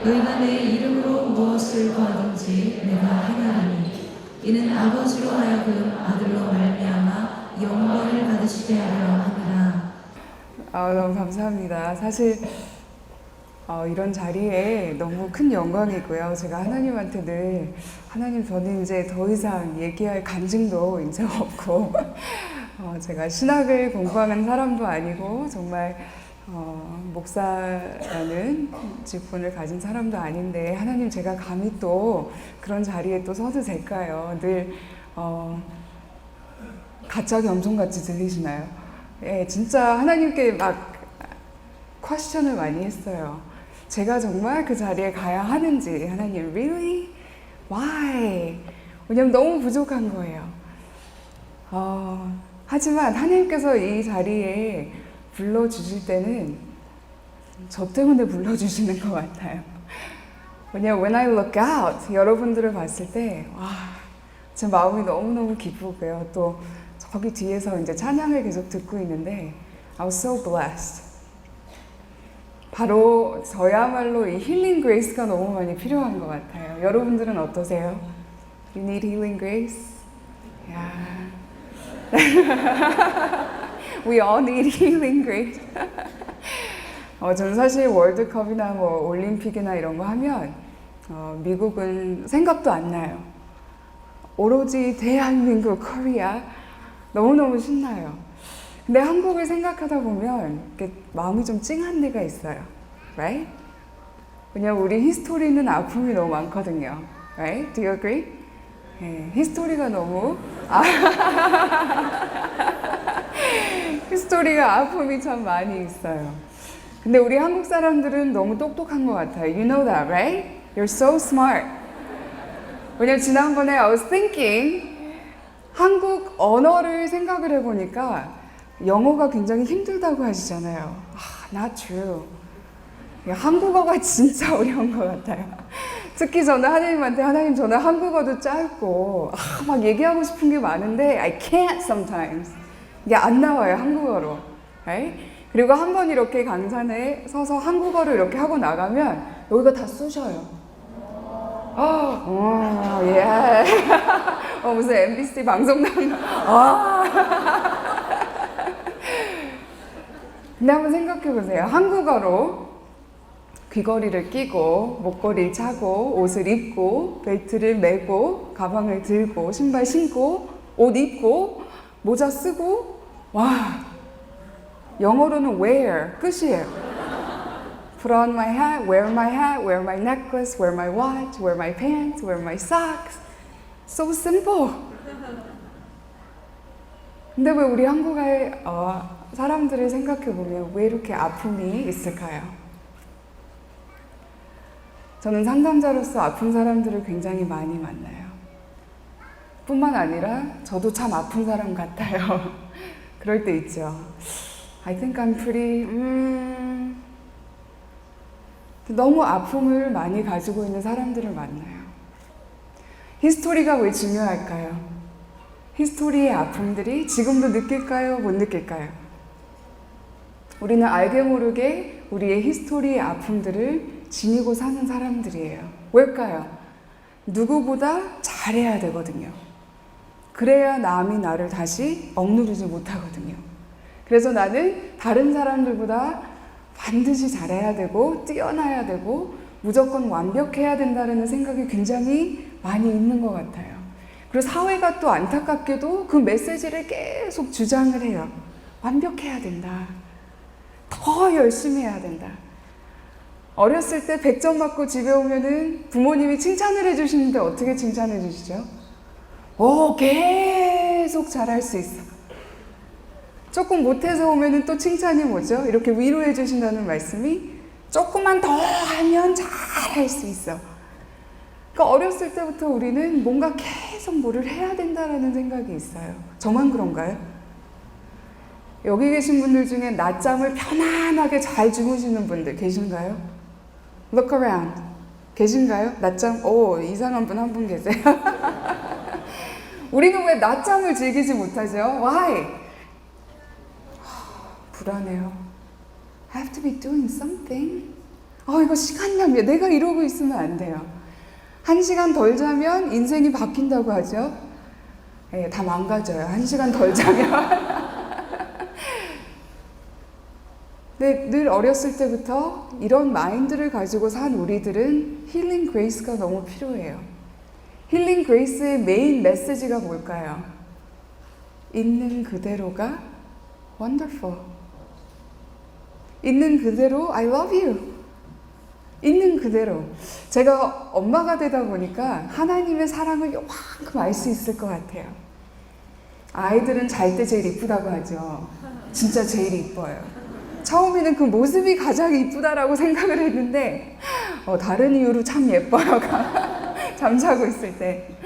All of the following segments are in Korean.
너희가 내 이름으로 무엇을 구하든지 내가 하나니 이는 아버지로 하여금 아들로 말미암아 영광을 받으시게 하려 함이라. 너무 감사합니다. 사실 이런 자리에 너무 큰 영광이고요. 제가 하나님한테 늘 하나님, 저는 이제 더 이상 얘기할 간증도 이제 없고 제가 신학을 공부하는 사람도 아니고 정말 목사라는 직분을 가진 사람도 아닌데 하나님, 제가 감히 또 그런 자리에 또 서도 될까요? 늘 가짜 겸손같이 들리시나요? 예, 진짜 하나님께 막 퀘스천을 많이 했어요. 제가 정말 그 자리에 가야 하는지, 하나님, really? Why? 왜냐면 너무 부족한 거예요. 하지만 하나님께서 이 자리에 불러주실 때는 저 때문에 불러주시는 것 같아요. 왜냐면 when I look out, 여러분들을 봤을 때 제 마음이 너무너무 기쁘고요. 또 저기 뒤에서 이제 찬양을 계속 듣고 있는데 I was so blessed. 바로 저야말로 이 힐링 그레이스가 너무 많이 필요한 것 같아요. 여러분들은 어떠세요? You need healing grace? Yeah. We all need healing grace. 저는 사실 월드컵이나 뭐 올림픽이나 이런 거 하면 미국은 생각도 안 나요. 오로지 대한민국, 코리아 너무너무 신나요. 근데 한국을 생각하다 보면 마음이 좀 찡한 데가 있어요. Right? 왜냐면 우리 히스토리는 아픔이 너무 많거든요. Right? Do you agree? 네, 히스토리가 너무 히스토리가 아픔이 참 많이 있어요. 근데 우리 한국 사람들은 너무 똑똑한 것 같아요. You know that, right? You're so smart. 왜냐면 지난번에 I was thinking 한국 언어를 생각을 해보니까 영어가 굉장히 힘들다고 하시잖아요. Not true. 한국어가 진짜 어려운 것 같아요. 특히 저는 하나님한테, 하나님, 저는 한국어도 짧고 막 얘기하고 싶은 게 많은데 I can't sometimes. 이게 안 나와요, 한국어로. Right? 그리고 한 번 이렇게 강산에 서서 한국어를 이렇게 하고 나가면 여기가 다 쑤셔요. 예. 무슨 MBC 방송 나온 근데 한번 생각해 보세요. 한국어로 귀걸이를 끼고, 목걸이를 차고, 옷을 입고, 벨트를 매고, 가방을 들고, 신발 신고, 옷 입고, 모자 쓰고, 영어로는 wear, 끝이에요. Put on my hat, wear my necklace, wear my watch, wear my pants, wear my socks. So simple. 근데 왜 우리 한국의 사람들을 생각해보면 왜 이렇게 아픔이 있을까요? 저는 상담자로서 아픈 사람들을 굉장히 많이 만나요. 뿐만 아니라 저도 참 아픈 사람 같아요. 그럴 때 있죠. I think I'm pretty, 너무 아픔을 많이 가지고 있는 사람들을 만나요. 히스토리가 왜 중요할까요? 히스토리의 아픔들이 지금도 느낄까요? 못 느낄까요? 우리는 알게 모르게 우리의 히스토리의 아픔들을 지니고 사는 사람들이에요. 왜일까요? 누구보다 잘해야 되거든요. 그래야 남이 나를 다시 억누르지 못하거든요. 그래서 나는 다른 사람들보다 반드시 잘해야 되고 뛰어나야 되고 무조건 완벽해야 된다는 생각이 굉장히 많이 있는 것 같아요. 그리고 사회가 또 안타깝게도 그 메시지를 계속 주장을 해요. 완벽해야 된다. 더 열심히 해야 된다. 어렸을 때 100점 맞고 집에 오면은 부모님이 칭찬을 해주시는데 어떻게 칭찬해 주시죠? 계속 잘할 수 있어. 조금 못해서 오면은 또 칭찬이 뭐죠? 이렇게 위로해 주신다는 말씀이 조금만 더 하면 잘할 수 있어. 그러니까 어렸을 때부터 우리는 뭔가 계속 뭐를 해야 된다라는 생각이 있어요. 저만 그런가요? 여기 계신 분들 중에 낮잠을 편안하게 잘 주무시는 분들 계신가요? Look around. 계신가요? 낮잠? 이상한 분 한 분 계세요. 우리는 왜 낮잠을 즐기지 못하죠? Why? 불안해요. I have to be doing something. 이거 시간 낭비야. 내가 이러고 있으면 안 돼요. 1시간 덜 자면 인생이 바뀐다고 하죠. 네, 다 망가져요. 1시간 덜 자면. 네, 늘 어렸을 때부터 이런 마인드를 가지고 산 우리들은 힐링 그레이스가 너무 필요해요. 힐링 그레이스의 메인 메시지가 뭘까요? 있는 그대로가 wonderful. 있는 그대로 I love you. 있는 그대로. 제가 엄마가 되다 보니까 하나님의 사랑을 요만큼 알 수 있을 것 같아요. 아이들은 잘 때 제일 이쁘다고 하죠. 진짜 제일 이뻐요. 처음에는 그 모습이 가장 이쁘다라고 생각을 했는데 다른 이유로 참 예뻐요. 잠자고 있을 때.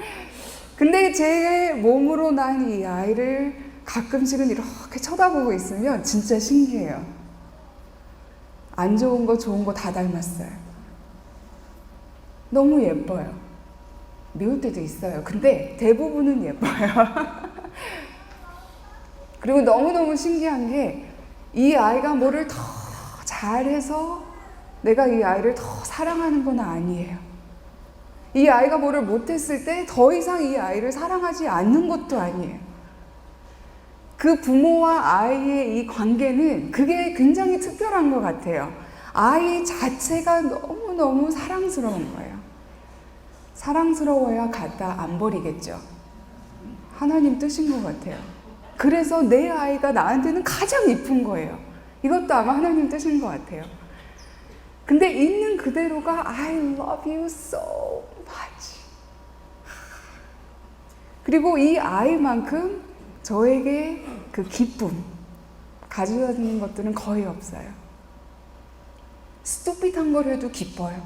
근데 제 몸으로 난 이 아이를 가끔씩은 이렇게 쳐다보고 있으면 진짜 신기해요. 안 좋은 거 좋은 거 다 닮았어요. 너무 예뻐요. 미울 때도 있어요. 근데 대부분은 예뻐요. 그리고 너무너무 신기한 게 이 아이가 뭐를 더 잘해서 내가 이 아이를 더 사랑하는 건 아니에요. 이 아이가 뭐를 못했을 때 더 이상 이 아이를 사랑하지 않는 것도 아니에요. 그 부모와 아이의 이 관계는 그게 굉장히 특별한 것 같아요. 아이 자체가 너무너무 사랑스러운 거예요. 사랑스러워야 갖다 안 버리겠죠. 하나님 뜻인 것 같아요. 그래서 내 아이가 나한테는 가장 이쁜 거예요. 이것도 아마 하나님 뜻인 것 같아요. 근데 있는 그대로가 I love you so much. 그리고 이 아이만큼 저에게 그 기쁨 가져다 주는 것들은 거의 없어요. 스투핏한 걸 해도 기뻐요.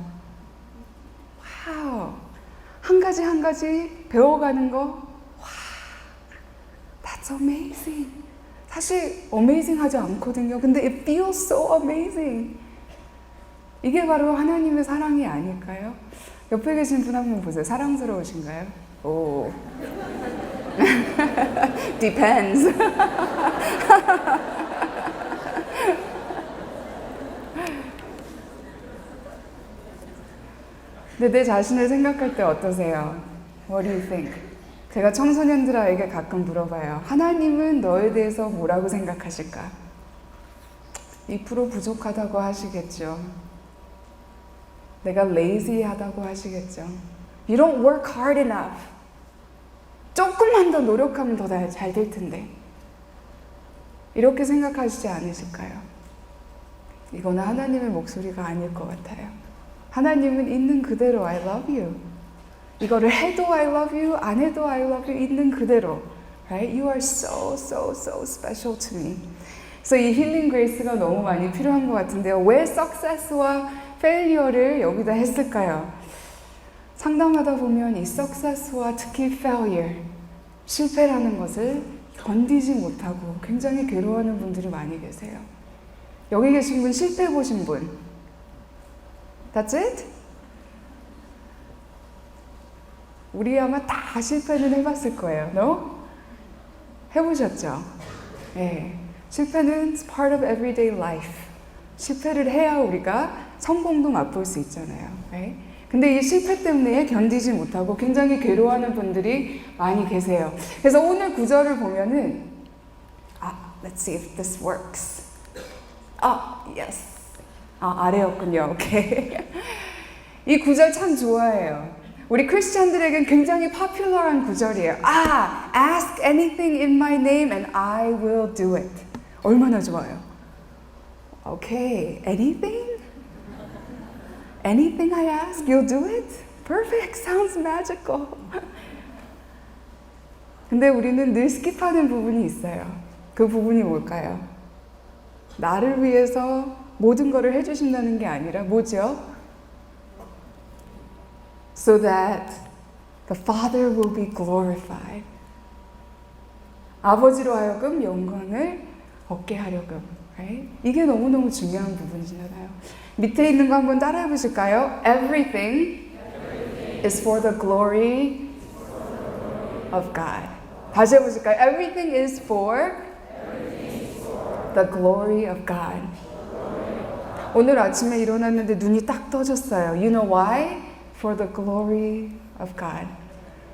와우. 한 가지 한 가지 배워가는 거 That's amazing. 사실 amazing 하지 않거든요. 근데 it feels so amazing. 이게 바로 하나님의 사랑이 아닐까요? 옆에 계신 분 한 번 보세요. 사랑스러우신가요? 오. Depends. 근데 내 자신을 생각할 때 어떠세요? What do you think? 제가 청소년들에게 가끔 물어봐요. 하나님은 너에 대해서 뭐라고 생각하실까? 2% 부족하다고 하시겠죠. 내가 lazy하다고 하시겠죠. You don't work hard enough. 조금만 더 노력하면 더 잘 될 텐데. 이렇게 생각하시지 않으실까요? 이거는 하나님의 목소리가 아닐 것 같아요. 하나님은 있는 그대로 I love you. 이거를 해도 I love you, 안 해도 I love you, 있는 그대로. Right? You are so, so, so special to me. 그래서 이 힐링 그레이스가 너무 많이 필요한 것 같은데요. 왜 success와 failure를 여기다 했을까요? 상담하다 보면 이 success와 특히 failure, 실패라는 것을 견디지 못하고 굉장히 괴로워하는 분들이 많이 계세요. 여기 계신 분 실패해 보신 분? That's it? 우리 아마 다 실패는 해봤을 거예요. No? 해보셨죠? 네. 실패는 part of everyday life. 실패를 해야 우리가 성공도 맛볼 수 있잖아요. 네? 근데 이 실패 때문에 견디지 못하고 굉장히 괴로워하는 분들이 많이 계세요. 그래서 오늘 구절을 보면은 let's see if this works. Yes. 아래였군요. 오케이. 이 구절 참 좋아해요. 우리 크리스찬들에겐 굉장히 파퓰러한 구절이에요. Ask anything in my name and I will do it. 얼마나 좋아요. Okay, anything? Anything I ask, you'll do it? Perfect, sounds magical. 근데 우리는 늘 스킵하는 부분이 있어요. 그 부분이 뭘까요? 나를 위해서 모든 것을 해주신다는 게 아니라 뭐죠? So that the Father will be glorified. 아버지로 하여금 영광을 얻게 하려금. Right? 이게 너무너무 중요한 부분이잖아요. 밑에 있는 거 한번 따라해 보실까요? Everything is for the glory of God. 다시 해보실까요? Everything is for the glory of God. 오늘 아침에 일어났는데 눈이 딱 떠졌어요. You know why? For the glory of God.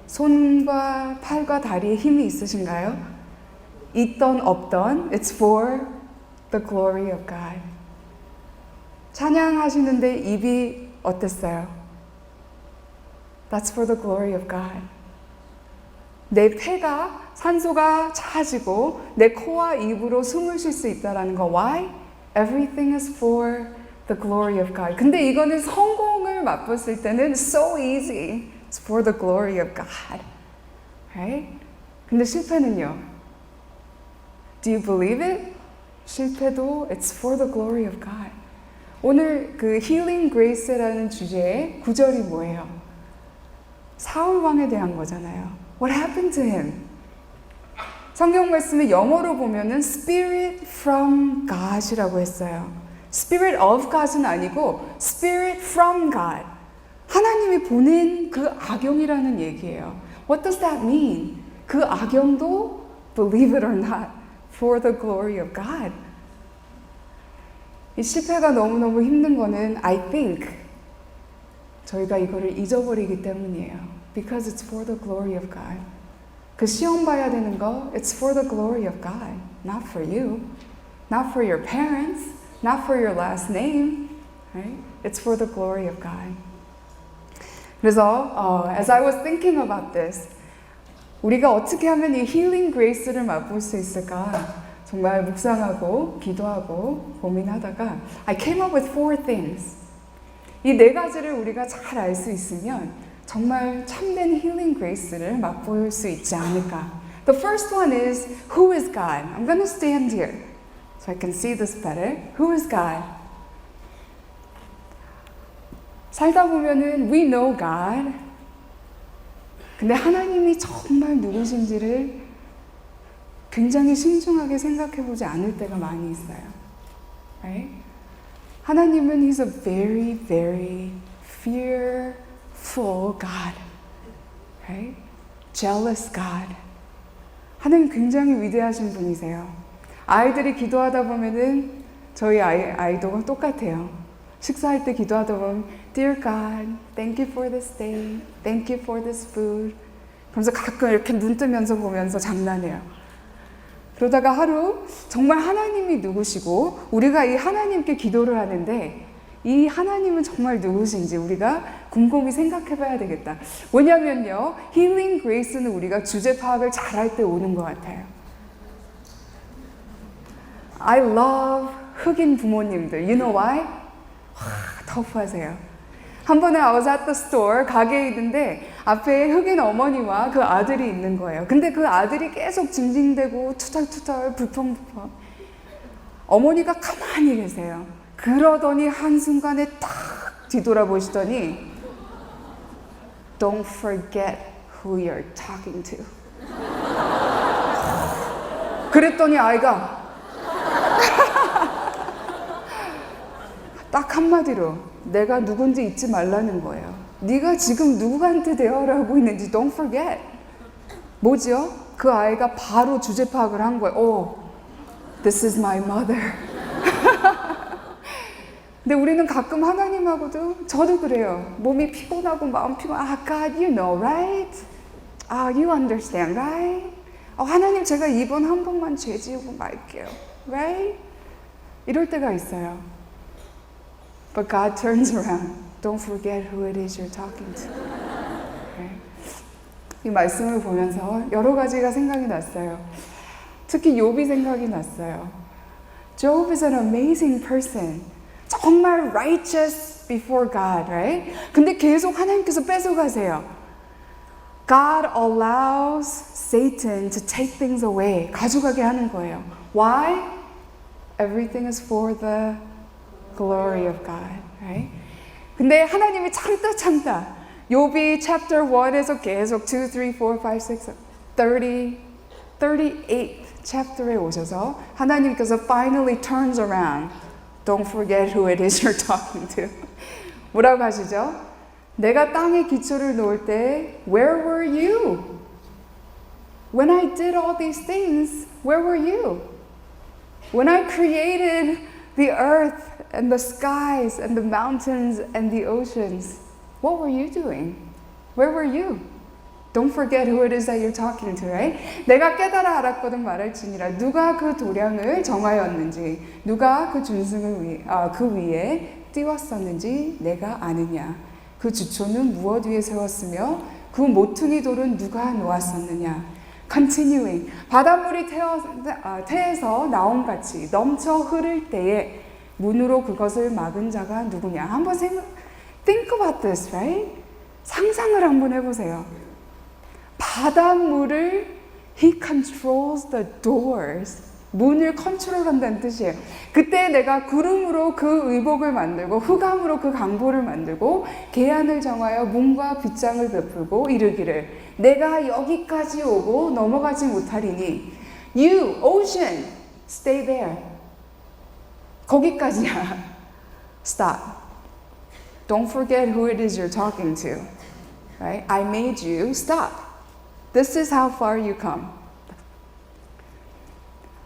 손과 팔과 다리에 힘이 있으신가요? 있던 없던 It's for the glory of God. 찬양하시는데 입이 어땠어요? That's for the glory of God. 내 폐가 산소가 차지고 내 코와 입으로 숨을 쉴 수 있다라는 거. Why? Everything is for the glory of God. 근데 이거는 성공을 맛봤을 때는 so easy. It's for the glory of God. Right? 근데 실패는요? Do you believe it? 실패도 it's for the glory of God. 오늘 그 Healing Grace라는 주제의 구절이 뭐예요? 사울 왕에 대한 거잖아요. What happened to him? 성경 말씀을 영어로 보면은 Spirit from God이라고 했어요. Spirit of God은 아니고 Spirit from God. 하나님이 보낸 그 악영이라는 얘기예요. What does that mean? 그 악영도 believe it or not for the glory of God. 이 실패가 너무너무 힘든 거는 I think 저희가 이거를 잊어버리기 때문이에요. Because it's for the glory of God. 그 시험 봐야 되는 거 It's for the glory of God. Not for you. Not for your parents. Not for your last name. Right? It's for the glory of God. 그래서 as I was thinking about this 우리가 어떻게 하면 이 healing grace를 맛볼 수 있을까 정말 묵상하고 기도하고 고민하다가 I came up with 4 things. 이 4가지를 우리가 잘 알 수 있으면 정말 참된 healing grace를 맛볼 수 있지 않을까. The first one is who is God? I'm going to stand here so I can see this better. Who is God? 살다 보면은 we know God. 근데 하나님이 정말 누구신지를 굉장히 신중하게 생각해 보지 않을 때가 많이 있어요. Right? 하나님은 He's a very, very fearful God. Right? Jealous God. 하나님 굉장히 위대하신 분이세요. 아이들이 기도하다 보면은 저희 아이도 똑같아요. 식사할 때 기도하다 보면 Dear God, thank you for this day. Thank you for this food. 그러면서 가끔 이렇게 눈 뜨면서 보면서 장난해요. 그러다가 하루 정말 하나님이 누구시고 우리가 이 하나님께 기도를 하는데 이 하나님은 정말 누구신지 우리가 곰곰이 생각해 봐야 되겠다. 왜냐면요. 힐링 그레이스는 우리가 주제 파악을 잘할 때 오는 것 같아요. I love 흑인 부모님들. You know why? 터프하세요. 한 번에 I was at the store, 가게에 있는데 앞에 흑인 어머니와 그 아들이 있는 거예요. 근데 그 아들이 계속 징징대고 투덜투덜 불평불평. 어머니가 가만히 계세요. 그러더니 한순간에 딱 뒤돌아보시더니 Don't forget who you're talking to. 그랬더니 아이가 딱 한마디로 내가 누군지 잊지 말라는 거예요. 네가 지금 누구한테 대화를 하고 있는지 don't forget. 뭐죠? 그 아이가 바로 주제 파악을 한 거예요. Oh, this is my mother. 근데 우리는 가끔 하나님하고도 저도 그래요. 몸이 피곤하고 마음 피곤. God, you know, right? You understand, right? 하나님 제가 이번 한 번만 죄 지우고 말게요. Right? 이럴 때가 있어요. But God turns around. Don't forget who it is you're talking to. Okay? 이 말씀을 보면서 여러 가지가 생각이 났어요. 특히 욥이 생각이 났어요. Job is an amazing person. 정말 righteous before God, right? 근데 계속 하나님께서 뺏어가세요. God allows Satan to take things away. 가져가게 하는 거예요. Why? Everything is for the glory of God, right? 근데 하나님이 참다. 욥이 chapter 1에서 계속 2, 3, 4, 5, 6, 30, 38th chapter에 오셔서 하나님께서 finally turns around. Don't forget who it is you're talking to. 뭐라고 하시죠? 내가 땅에 기초를 놓을 때 Where were you? When I did all these things, where were you? When I created the earth and the skies and the mountains and the oceans. What were you doing? Where were you? Don't forget who it is that you're talking to, right? 내가 깨달아 알았거든 말할지니라. 누가 그 도량을 정하였는지, 누가 그 준승을 그 위에 띄웠었는지 내가 아느냐. 그 주초는 무엇 위에 세웠으며 그 모퉁이 돌은 누가 놓았었느냐. Continuing. 바닷물이 태에서 나온 같이 넘쳐 흐를 때에 문으로 그것을 막은 자가 누구냐. 한번 think about this, right? 상상을 한번 해보세요. 바닷물을 He controls the doors. 문을 컨트롤한다는 뜻이에요. 그때 내가 구름으로 그 의복을 만들고 흑암으로 그 강보를 만들고 계안을 정하여 문과 빗장을 베풀고 이르기를 내가 여기까지 오고 넘어가지 못하리니 You, ocean, stay there. 거기까지야. Stop. Don't forget who it is you're talking to. Right? I made you. Stop. This is how far you come.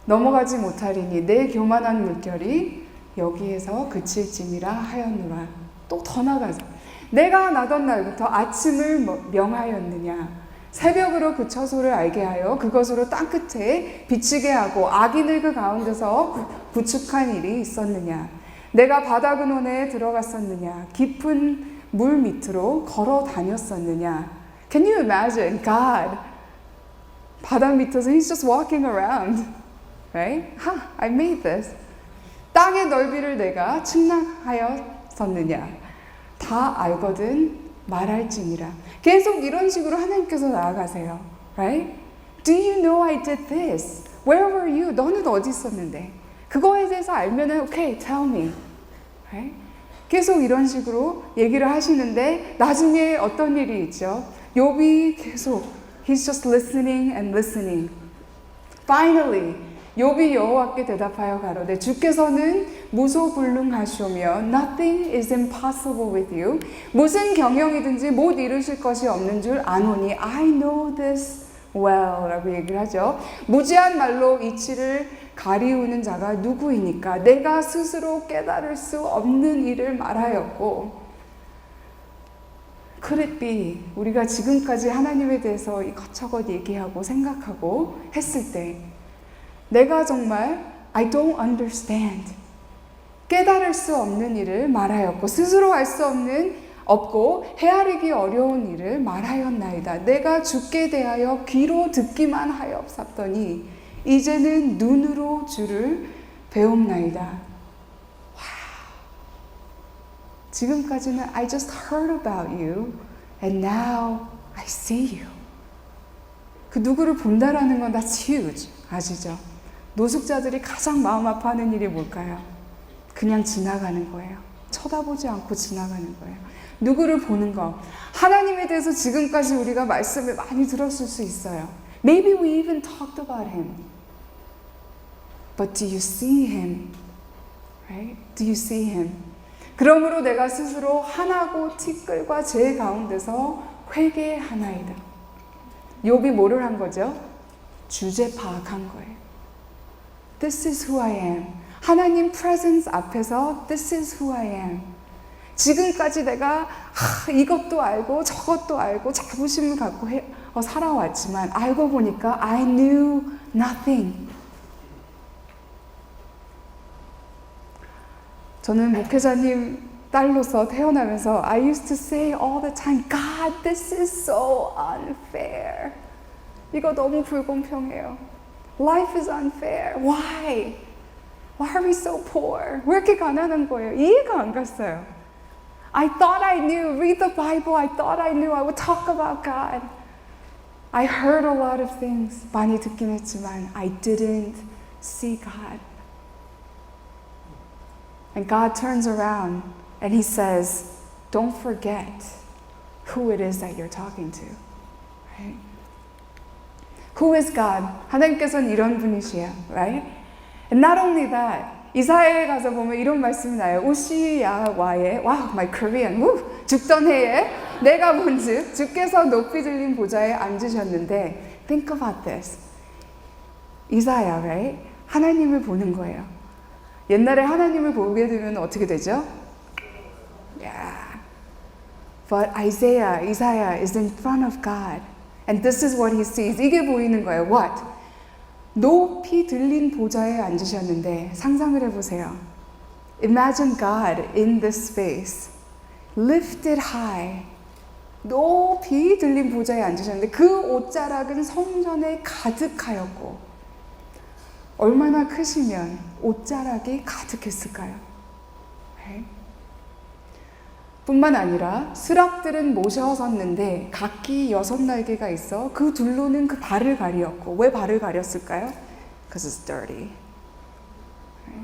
넘어가지 못하리니 내 교만한 물결이 여기에서 그칠지니라 하였노라. 또 더 나가자. 내가 나던 날부터 아침을 명하였느냐. 새벽으로 그 처소를 알게 하여 그것으로 땅 끝에 비치게 하고 악인을 그 가운데서 구축한 일이 있었느냐. 내가 바다 근원에 들어갔었느냐. 깊은 물 밑으로 걸어 다녔었느냐. Can you imagine God? 바다 밑에서 He's just walking around. Right? I made this. 땅의 넓이를 내가 측량하였었느냐. 다 알거든 말할지니라. 계속 이런 식으로 하나님께서 나아가세요. Right? Do you know I did this? Where were you? 너는 어디 있었는데? 그거에 대해서 알면은 okay, tell me. Right? 계속 이런 식으로 얘기를 하시는데 나중에 어떤 일이 있죠? 욥이 계속 He's just listening and listening. Finally, 욥이 여호와께 대답하여 가로되 주께서는 무소불능하시오며 Nothing is impossible with you. 무슨 경영이든지 못 이루실 것이 없는 줄 아노니 I know this well 라고 얘기를 하죠. 무지한 말로 이치를 가리우는 자가 누구이니까 내가 스스로 깨달을 수 없는 일을 말하였고 Could it be 우리가 지금까지 하나님에 대해서 이것저것 얘기하고 생각하고 했을 때 내가 정말 I don't understand 깨달을 수 없는 일을 말하였고 스스로 알 수 없고 헤아리기 어려운 일을 말하였나이다. 내가 주께 대하여 귀로 듣기만 하였었더니 이제는 눈으로 주를 배움나이다. 와. 지금까지는 I just heard about you and now I see you. 그 누구를 본다라는 건 that's huge. 아시죠? 노숙자들이 가장 마음 아파하는 일이 뭘까요? 그냥 지나가는 거예요. 쳐다보지 않고 지나가는 거예요. 누구를 보는 거. 하나님에 대해서 지금까지 우리가 말씀을 많이 들었을 수 있어요. Maybe we even talked about Him. But do you see Him? Right? Do you see Him? 그러므로 내가 스스로 하나고 티끌과 죄 가운데서 회개하나이다. 욥이 뭐를 한 거죠? 주제 파악한 거예요. This is who I am. 하나님 presence 앞에서 This is who I am. 지금까지 내가 이것도 알고 저것도 알고 자부심을 갖고 살아왔지만 알고 보니까 I knew nothing. 저는 목회자님 딸로서 태어나면서 I used to say all the time, God, this is so unfair. 이거 너무 불공평해요. Life is unfair. Why? Why are we so poor? 왜 이렇게 가난한 거예요? 이해가 안 갔어요. I thought I knew. Read the Bible. I thought I knew. I would talk about God. I heard a lot of things. 많이 듣긴 했지만 I didn't see God. And God turns around and He says, don't forget who it is that you're talking to. Right? Who is God? 하나님께서는 이런 분이시야. Right? And not only that, 이사야에 가서 보면 이런 말씀이 나요. 우시야와의, wow, my Korean, 죽던 해에 내가 본즉 주께서 높이 들린 보좌에 앉으셨는데, think about this. 이사야, right? 하나님을 보는 거예요. 옛날에 하나님을 보게 되면 어떻게 되죠? Yeah. But Isaiah is in front of God. And this is what he sees. 이게 보이는 거예요. What? 높이 들린 보좌에 앉으셨는데 상상을 해보세요. Imagine God in this space. Lifted high. 높이 들린 보좌에 앉으셨는데 그 옷자락은 성전에 가득하였고 얼마나 크시면 옷자락이 가득했을까요? 네. 뿐만 아니라 스랍들은 모셔섰는데 각기 6날개가 있어 그 둘로는 그 발을 가리었고 왜 발을 가렸을까요? Because it's dirty. 네.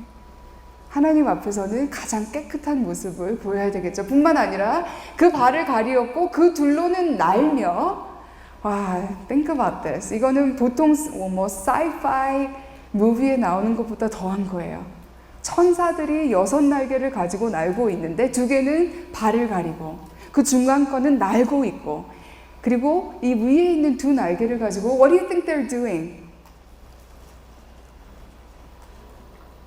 하나님 앞에서는 가장 깨끗한 모습을 보여야 되겠죠. 뿐만 아니라 그 발을 가리었고 그 둘로는 날며 와, think about this. 이거는 보통 뭐 sci-fi 무비에 나오는 것보다 더한 거예요. 천사들이 6날개를 가지고 날고 있는데 2개는 발을 가리고 그 중간 거는 날고 있고 그리고 이 위에 있는 2날개를 가지고 What do you think they're doing?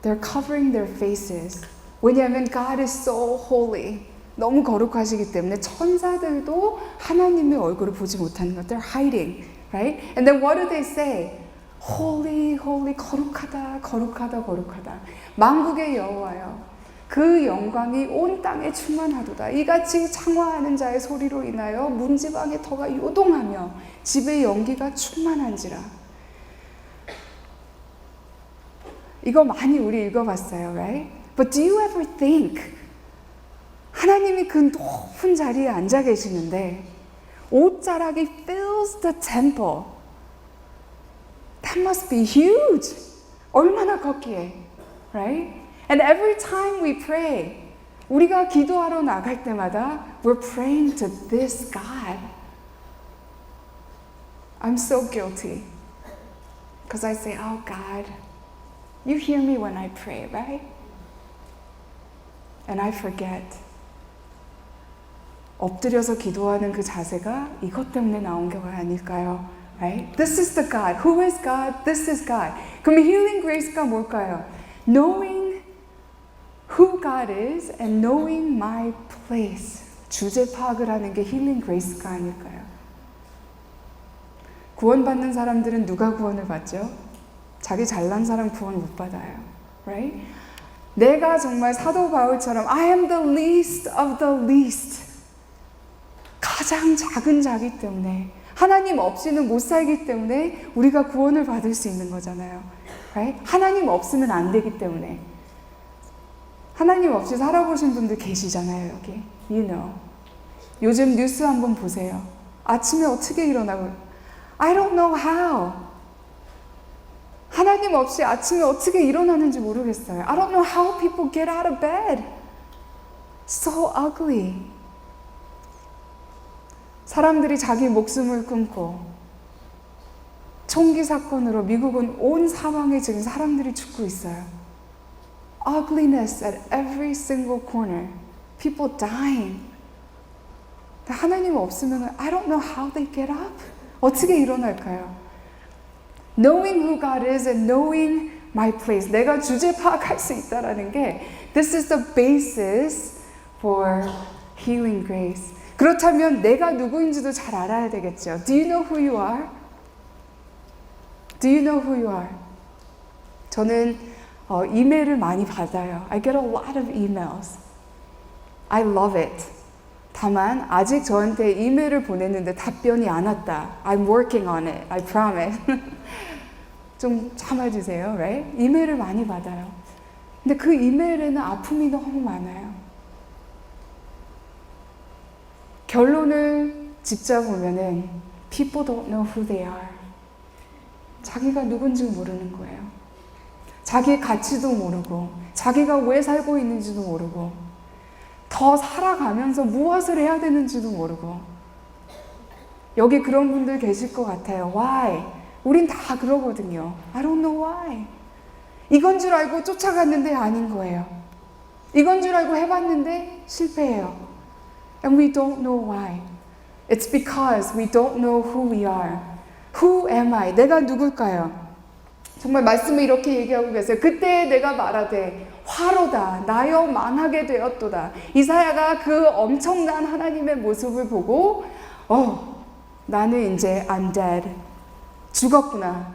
They're covering their faces. 왜냐하면 God is so holy. 너무 거룩하시기 때문에 천사들도 하나님의 얼굴을 보지 못하는 것. They're hiding, right? And then what do they say? Holy, holy, 거룩하다, 거룩하다, 거룩하다. 만국의 여호와여, 그 영광이 온 땅에 충만하도다. 이같이 창화하는 자의 소리로 인하여 문지방의 터가 요동하며 집의 연기가 충만한지라. 이거 많이 우리 읽어봤어요, right? But do you ever think 하나님이 그 높은 자리에 앉아 계시는데 옷자락이 fills the temple. That must be huge. 얼마나 컸기에, right? And every time we pray, 우리가 기도하러 나갈 때마다 we're praying to this God. I'm so guilty because I say, oh God, you hear me when I pray, right? And I forget. 엎드려서 기도하는 그 자세가 이것 때문에 나온 게 아닐까요? Right? This is the God. Who is God? This is God. 그럼 healing grace가 뭘까요? Knowing who God is and knowing my place. 주제 파악을 하는 게 healing grace가 아닐까요? 구원받는 사람들은 누가 구원을 받죠? 자기 잘난 사람 구원 못 받아요. Right? 내가 정말 사도 바울처럼 I am the least of the least. 가장 작은 자기 때문에 하나님 없이는 못 살기 때문에 우리가 구원을 받을 수 있는 거잖아요. Right? 하나님 없으면 안 되기 때문에. 하나님 없이 살아보신 분들 계시잖아요, 여기. You know. 요즘 뉴스 한번 보세요. 아침에 어떻게 일어나고 I don't know how. 하나님 없이 아침에 어떻게 일어나는지 모르겠어요. I don't know how people get out of bed. So ugly. 사람들이 자기 목숨을 끊고 총기 사건으로 미국은 온 사방에 지금 사람들이 죽고 있어요. Ugliness at every single corner. People dying. 하나님 없으면 I don't know how they get up. 어떻게 일어날까요? Knowing who God is and knowing my place. 내가 주제 파악할 수 있다라는 게 This is the basis for healing grace. 그렇다면 내가 누구인지도 잘 알아야 되겠죠. Do you know who you are? Do you know who you are? 저는 이메일을 많이 받아요. I get a lot of emails. I love it. 다만 아직 저한테 이메일을 보냈는데 답변이 안 왔다. I'm working on it. I promise. 좀 참아주세요. Right? 이메일을 많이 받아요. 근데 그 이메일에는 아픔이 너무 많아요. 결론을 짓자보면은 people don't know who they are. 자기가 누군지 모르는 거예요. 자기의 가치도 모르고 자기가 왜 살고 있는지도 모르고 더 살아가면서 무엇을 해야 되는지도 모르고 여기 그런 분들 계실 것 같아요. Why? 우린 다 그러거든요. I don't know why. 이건 줄 알고 쫓아갔는데 아닌 거예요. 이건 줄 알고 해봤는데 실패해요. And we don't know why. It's because we don't know who we are. Who am I? 내가 누굴까요? 정말 말씀을 이렇게 얘기하고 계세요. 그때 내가 말하되 화로다. 나여 망하게 되었도다. 이사야가 그 엄청난 하나님의 모습을 보고 나는 이제 I'm dead. 죽었구나.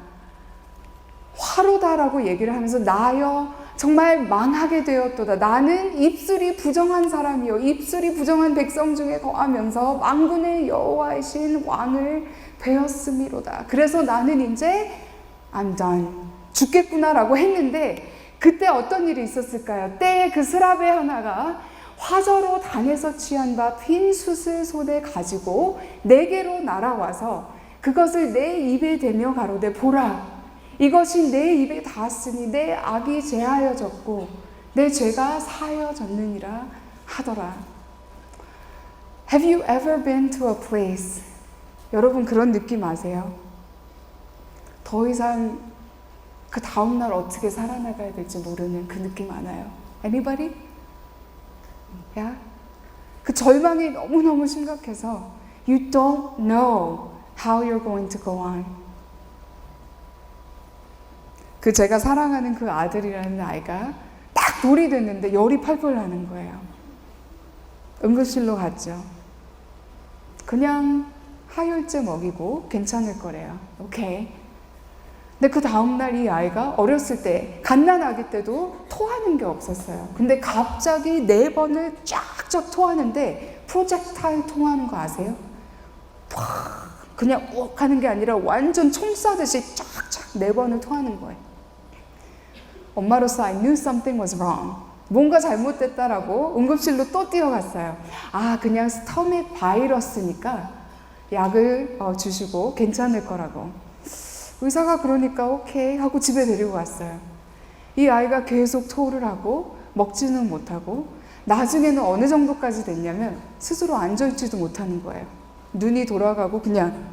화로다라고 얘기를 하면서 나여 정말 망하게 되었도다. 나는 입술이 부정한 사람이요. 입술이 부정한 백성 중에 거하면서 만군의 여호와이신 왕을 되었음이로다. 그래서 나는 이제 I'm done. 죽겠구나라고 했는데 그때 어떤 일이 있었을까요? 때에 그 스라베 하나가 화저로 단에서 취한 바 핀 숯을 손에 가지고 내게로 날아와서 그것을 내 입에 대며 가로되 보라 이것이 내 입에 닿았으니 내 악이 제하여졌고 내 죄가 사하여졌느니라 하더라. Have you ever been to a place? 여러분 그런 느낌 아세요? 더 이상 그 다음날 어떻게 살아나가야 될지 모르는 그 느낌 아나요? Anybody? 야? 그 절망이 너무너무 심각해서 You don't know how you're going to go on. 그 제가 사랑하는 그 아들이라는 아이가 딱 돌이 됐는데 열이 펄펄 나는 거예요. 응급실로 갔죠. 그냥 하혈제 먹이고 괜찮을 거래요. 오케이. 근데 그 다음날 이 아이가 어렸을 때 갓난아기 때도 토하는 게 없었어요. 근데 갑자기 4번을 쫙쫙 토하는데 프로젝타일 토하는 거 아세요? 그냥 욱 하는 게 아니라 완전 총 쏴듯이 쫙쫙 4번을 토하는 거예요. 엄마로서 I knew something was wrong. 뭔가 잘못됐다라고 응급실로 또 뛰어갔어요. 그냥 스토믹 바이러스니까 약을 주시고 괜찮을 거라고. 의사가 그러니까 오케이 하고 집에 데리고 갔어요. 이 아이가 계속 토를 하고 먹지는 못하고 나중에는 어느 정도까지 됐냐면 스스로 앉아있지도 못하는 거예요. 눈이 돌아가고 그냥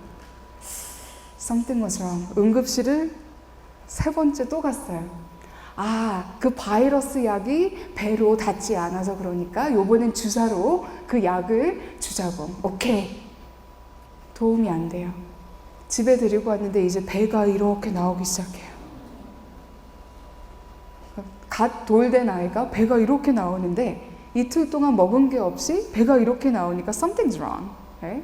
something was wrong. 응급실을 3번째 또 갔어요. 그 바이러스 약이 배로 닿지 않아서 그러니까 요번엔 주사로 그 약을 주자고. 오케이. 도움이 안 돼요. 집에 데리고 왔는데 이제 배가 이렇게 나오기 시작해요. 갓 돌된 아이가 배가 이렇게 나오는데 이틀 동안 먹은 게 없이 배가 이렇게 나오니까 something's wrong. 네?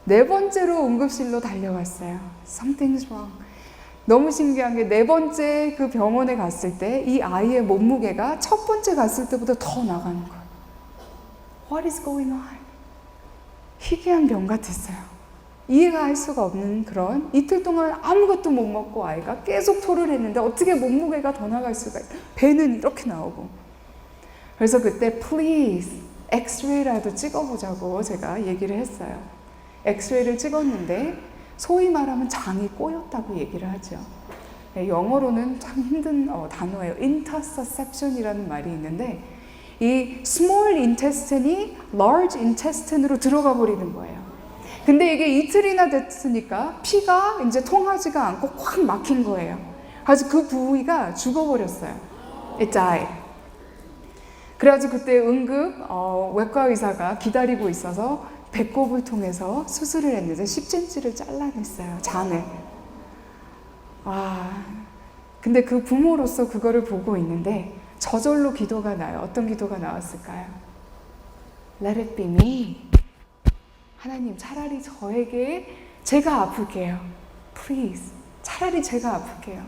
4번째로 응급실로 달려갔어요. Something's wrong. 너무 신기한 게 4번째 그 병원에 갔을 때 이 아이의 몸무게가 첫 번째 갔을 때보다 더 나가는 거예요. What is going on? 희귀한 병 같았어요. 이해가 할 수가 없는 그런 이틀 동안 아무것도 못 먹고 아이가 계속 토를 했는데 어떻게 몸무게가 더 나갈 수가 있어요. 배는 이렇게 나오고. 그래서 그때 please 엑스레이라도 찍어보자고 제가 얘기를 했어요. 엑스레이를 찍었는데 소위 말하면 장이 꼬였다고 얘기를 하죠. 영어로는 참 힘든 단어예요. intersusception이라는 말이 있는데 이 small intestine이 large intestine으로 들어가 버리는 거예요. 근데 이게 이틀이나 됐으니까 피가 이제 통하지가 않고 확 막힌 거예요. 그래서 그 부위가 죽어버렸어요. It died. 그래가지고 그때 응급 외과 의사가 기다리고 있어서 배꼽을 통해서 수술을 했는데 10cm를 잘라냈어요. 장을. 근데 그 부모로서 그거를 보고 있는데 저절로 기도가 나요. 어떤 기도가 나왔을까요? Let it be me. 하나님 차라리 저에게 제가 아플게요. Please. 차라리 제가 아플게요.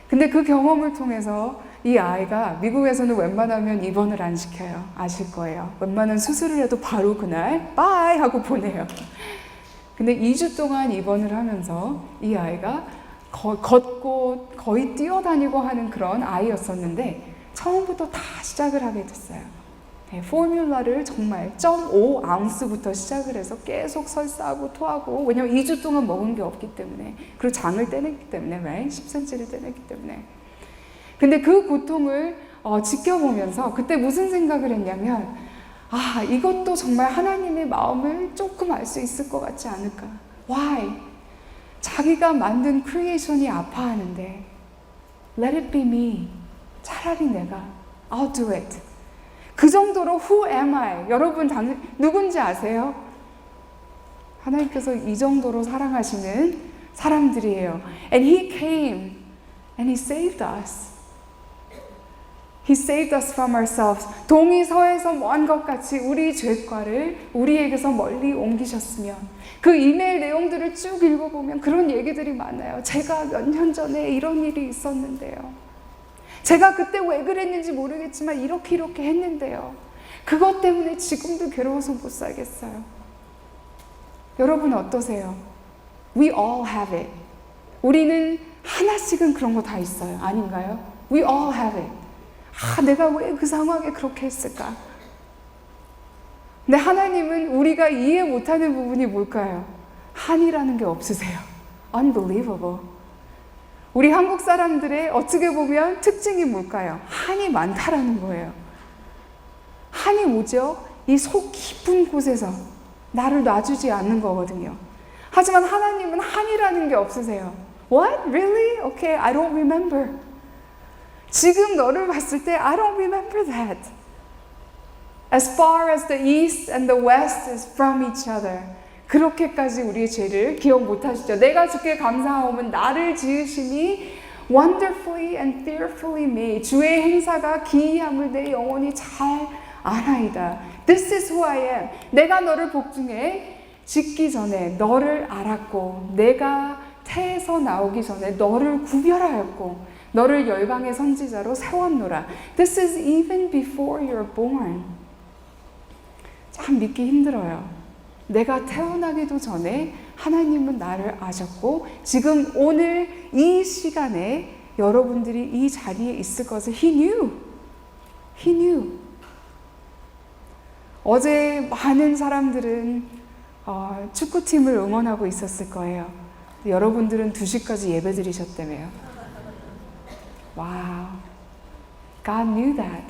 근데 그 경험을 통해서 이 아이가 미국에서는 웬만하면 입원을 안 시켜요. 아실 거예요. 웬만한 수술을 해도 바로 그날 바이 하고 보내요. 근데 2주 동안 입원을 하면서 이 아이가 걷고 거의 뛰어다니고 하는 그런 아이였었는데 처음부터 다 시작을 하게 됐어요. 포뮬라를 정말 0.5아운스부터 시작을 해서 계속 설사하고 토하고 왜냐면 2주 동안 먹은 게 없기 때문에 그리고 장을 떼냈기 때문에 10cm를 떼냈기 때문에 근데 그 고통을 지켜보면서 그때 무슨 생각을 했냐면 이것도 정말 하나님의 마음을 조금 알 수 있을 것 같지 않을까. Why? 자기가 만든 크리에이션이 아파하는데 Let it be me. 차라리 내가 I'll do it. 그 정도로 who am I? 여러분 누군지 아세요? 하나님께서 이 정도로 사랑하시는 사람들이에요. And He came and He saved us. He saved us from ourselves. 동이 서에서 먼 것 같이 우리 죄과를 우리에게서 멀리 옮기셨으면. 그 이메일 내용들을 쭉 읽어보면 그런 얘기들이 많아요. 제가 몇 년 전에 이런 일이 있었는데요. 제가 그때 왜 그랬는지 모르겠지만 이렇게 했는데요. 그것 때문에 지금도 괴로워서 못 살겠어요. 여러분 어떠세요? We all have it. 우리는 하나씩은 그런 거 다 있어요. 아닌가요? We all have it. 내가 왜 그 상황에 그렇게 했을까? 근데 하나님은 우리가 이해 못하는 부분이 뭘까요? 한이라는 게 없으세요. Unbelievable. 우리 한국 사람들의 어떻게 보면 특징이 뭘까요? 한이 많다라는 거예요. 한이 뭐죠? 이 속 깊은 곳에서 나를 놔주지 않는 거거든요. 하지만 하나님은 한이라는 게 없으세요. What? Really? Okay, I don't remember. 지금 너를 봤을 때 I don't remember that. As far as the east and the west is from each other. 그렇게까지 우리의 죄를 기억 못하시죠. 내가 주께 감사하오면 나를 지으심이 wonderfully and fearfully made. 주의 행사가 기이함을 내 영혼이 잘 아나이다. This is who I am. 내가 너를 복중에 짓기 전에 너를 알았고 내가 태에서 나오기 전에 너를 구별하였고 너를 열방의 선지자로 세웠노라. This is even before you're born. 참 믿기 힘들어요. 내가 태어나기도 전에 하나님은 나를 아셨고 지금 오늘 이 시간에 여러분들이 이 자리에 있을 것을 He knew. He knew. 어제 많은 사람들은 축구팀을 응원하고 있었을 거예요. 여러분들은 2시까지 예배 드리셨다며요. 와우. God knew that.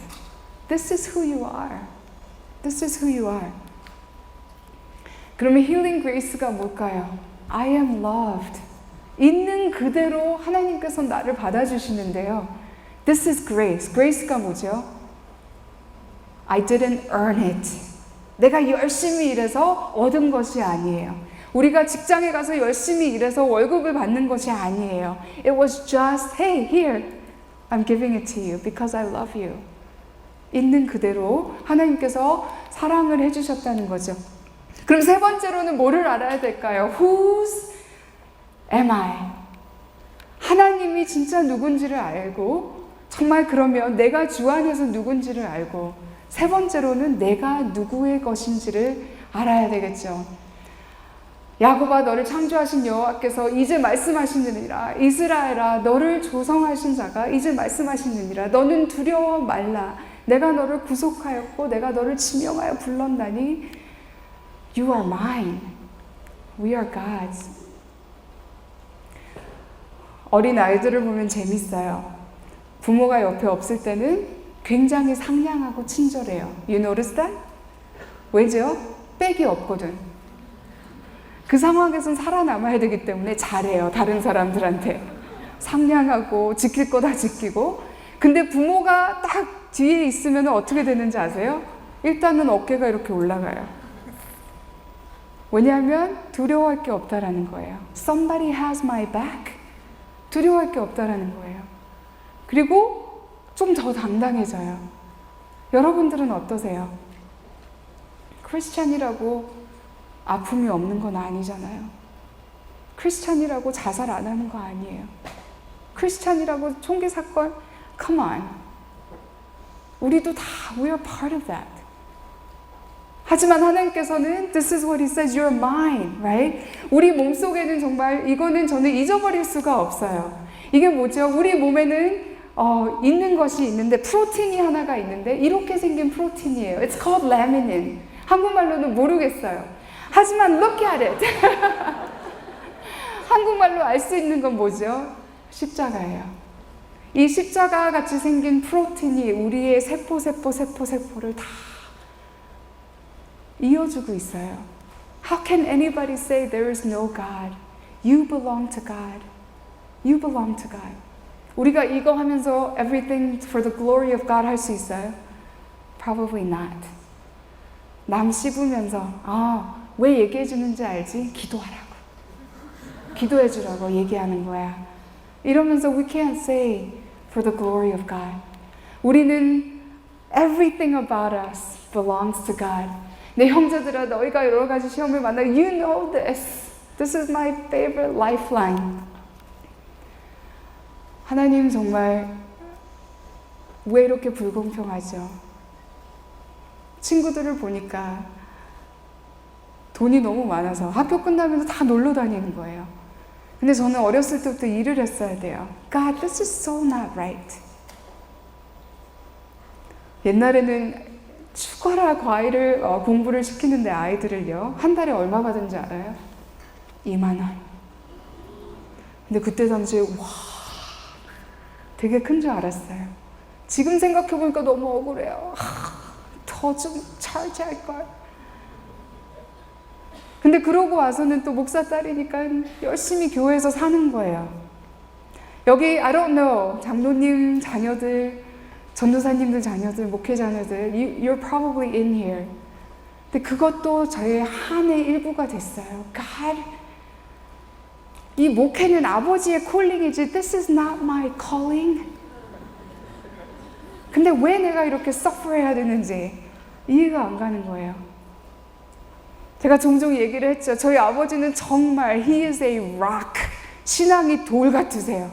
This is who you are. This is who you are. 그러면 힐링 그레이스가 뭘까요? I am loved. 있는 그대로 하나님께서 나를 받아주시는데요. This is grace. grace가 뭐죠? I didn't earn it. 내가 열심히 일해서 얻은 것이 아니에요. 우리가 직장에 가서 열심히 일해서 월급을 받는 것이 아니에요. It was just, hey, here, I'm giving it to you because I love you. 있는 그대로 하나님께서 사랑을 해주셨다는 거죠. 그럼 세 번째로는 뭐를 알아야 될까요? Whose am I? 하나님이 진짜 누군지를 알고 정말 그러면 내가 주 안에서 누군지를 알고 세 번째로는 내가 누구의 것인지를 알아야 되겠죠. 야곱아 너를 창조하신 여호와께서 이제 말씀하시느니라. 이스라엘아 너를 조성하신 자가 이제 말씀하시느니라. 너는 두려워 말라. 내가 너를 구속하였고 내가 너를 지명하여 불렀나니 You are mine. We are God's. 어린 아이들을 보면 재밌어요. 부모가 옆에 없을 때는 굉장히 상냥하고 친절해요. You notice that? 왜죠? 백이 없거든. 그 상황에선 살아남아야 되기 때문에 잘해요. 다른 사람들한테. 상냥하고 지킬 거 다 지키고. 근데 부모가 딱 뒤에 있으면 어떻게 되는지 아세요? 일단은 어깨가 이렇게 올라가요. 왜냐하면 두려워할 게 없다라는 거예요. Somebody has my back. 두려워할 게 없다라는 거예요. 그리고 좀 더 당당해져요. 여러분들은 어떠세요? 크리스찬이라고 아픔이 없는 건 아니잖아요. 크리스찬이라고 자살 안 하는 거 아니에요. 크리스찬이라고 총기 사건, come on. 우리도 다 we are part of that. 하지만 하나님께서는 This is what He says, you're mine, right? 우리 몸속에는 정말 이거는 저는 잊어버릴 수가 없어요. 이게 뭐죠? 우리 몸에는 있는 것이 있는데 프로틴이 하나가 있는데 이렇게 생긴 프로틴이에요. It's called laminin. 한국말로는 모르겠어요. 하지만 look at it. 한국말로 알 수 있는 건 뭐죠? 십자가예요. 이 십자가 같이 생긴 프로틴이 우리의 세포를 다 이어주고 있어요. How can anybody say there is no God? You belong to God. You belong to God. 우리가 이거 하면서 everything for the glory of God 할 수 있어요? Probably not. 남 씹으면서 왜 얘기해 주는지 알지? 기도하라고. 기도해 주라고 얘기하는 거야. 이러면서 we can't say for the glory of God. 우리는 everything about us belongs to God. 내 형제들아, 너희가 여러 가지 시험을 만나. You know this. This is my favorite lifeline. 하나님 정말 왜 이렇게 불공평하죠? 친구들을 보니까 돈이 너무 많아서 학교 끝나면서 다 놀러 다니는 거예요. 근데 저는 어렸을 때부터 일을 했어야 돼요. God, this is so not right. 옛날에는 죽어라 과일을 공부를 시키는데 아이들을요. 한 달에 얼마 받은지 알아요? 2만 원. 근데 그때 당시에 와 되게 큰 줄 알았어요. 지금 생각해보니까 너무 억울해요. 더 좀 charge할걸. 근데 그러고 와서는 또 목사 딸이니까 열심히 교회에서 사는 거예요. 여기 I don't know 장로님 자녀들, 전도사님들 자녀들, 목회 자녀들 you're probably in here. 근데 그것도 저의 한의 일부가 됐어요. God, 이 목회는 아버지의 콜링이지 This is not my calling. 근데 왜 내가 이렇게 suffer해야 되는지 이해가 안 가는 거예요. 제가 종종 얘기를 했죠. 저희 아버지는 정말 He is a rock. 신앙이 돌 같으세요.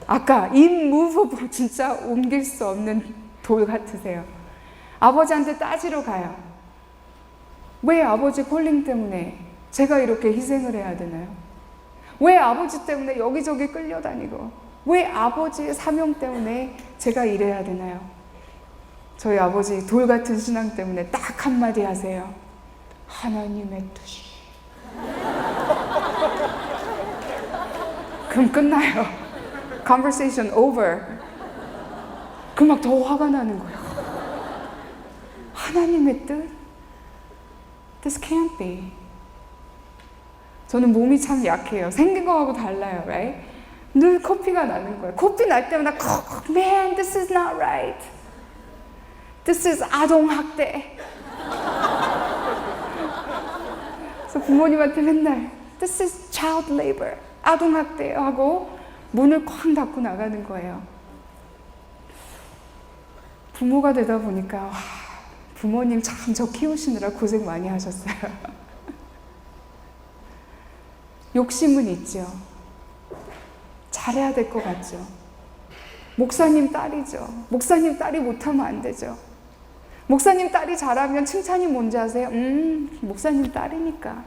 아까 immovable, 진짜 옮길 수 없는 돌 같으세요. 아버지한테 따지러 가요. 왜 아버지 콜링 때문에 제가 이렇게 희생을 해야 되나요? 왜 아버지 때문에 여기저기 끌려다니고 왜 아버지의 사명 때문에 제가 일해야 되나요? 저희 아버지 돌 같은 신앙 때문에 딱 한마디 하세요. 하나님의 뜻이. 그럼 끝나요. Conversation over. 그럼 막 더 화가 나는 거예요. 하나님의 뜻? This can't be. 저는 몸이 참 약해요. 생긴 거하고 달라요, right? 늘 코피가 나는 거예요. 코피 날 때마다 Man, this is not right. This is 아동학대. 그래서 부모님한테 맨날 This is child labor. 아동학대 하고 문을 쾅 닫고 나가는 거예요. 부모가 되다 보니까 와, 부모님 참 저 키우시느라 고생 많이 하셨어요. 욕심은 있죠. 잘해야 될 것 같죠. 목사님 딸이죠. 목사님 딸이 못하면 안 되죠. 목사님 딸이 잘하면 칭찬이 뭔지 아세요? 목사님 딸이니까.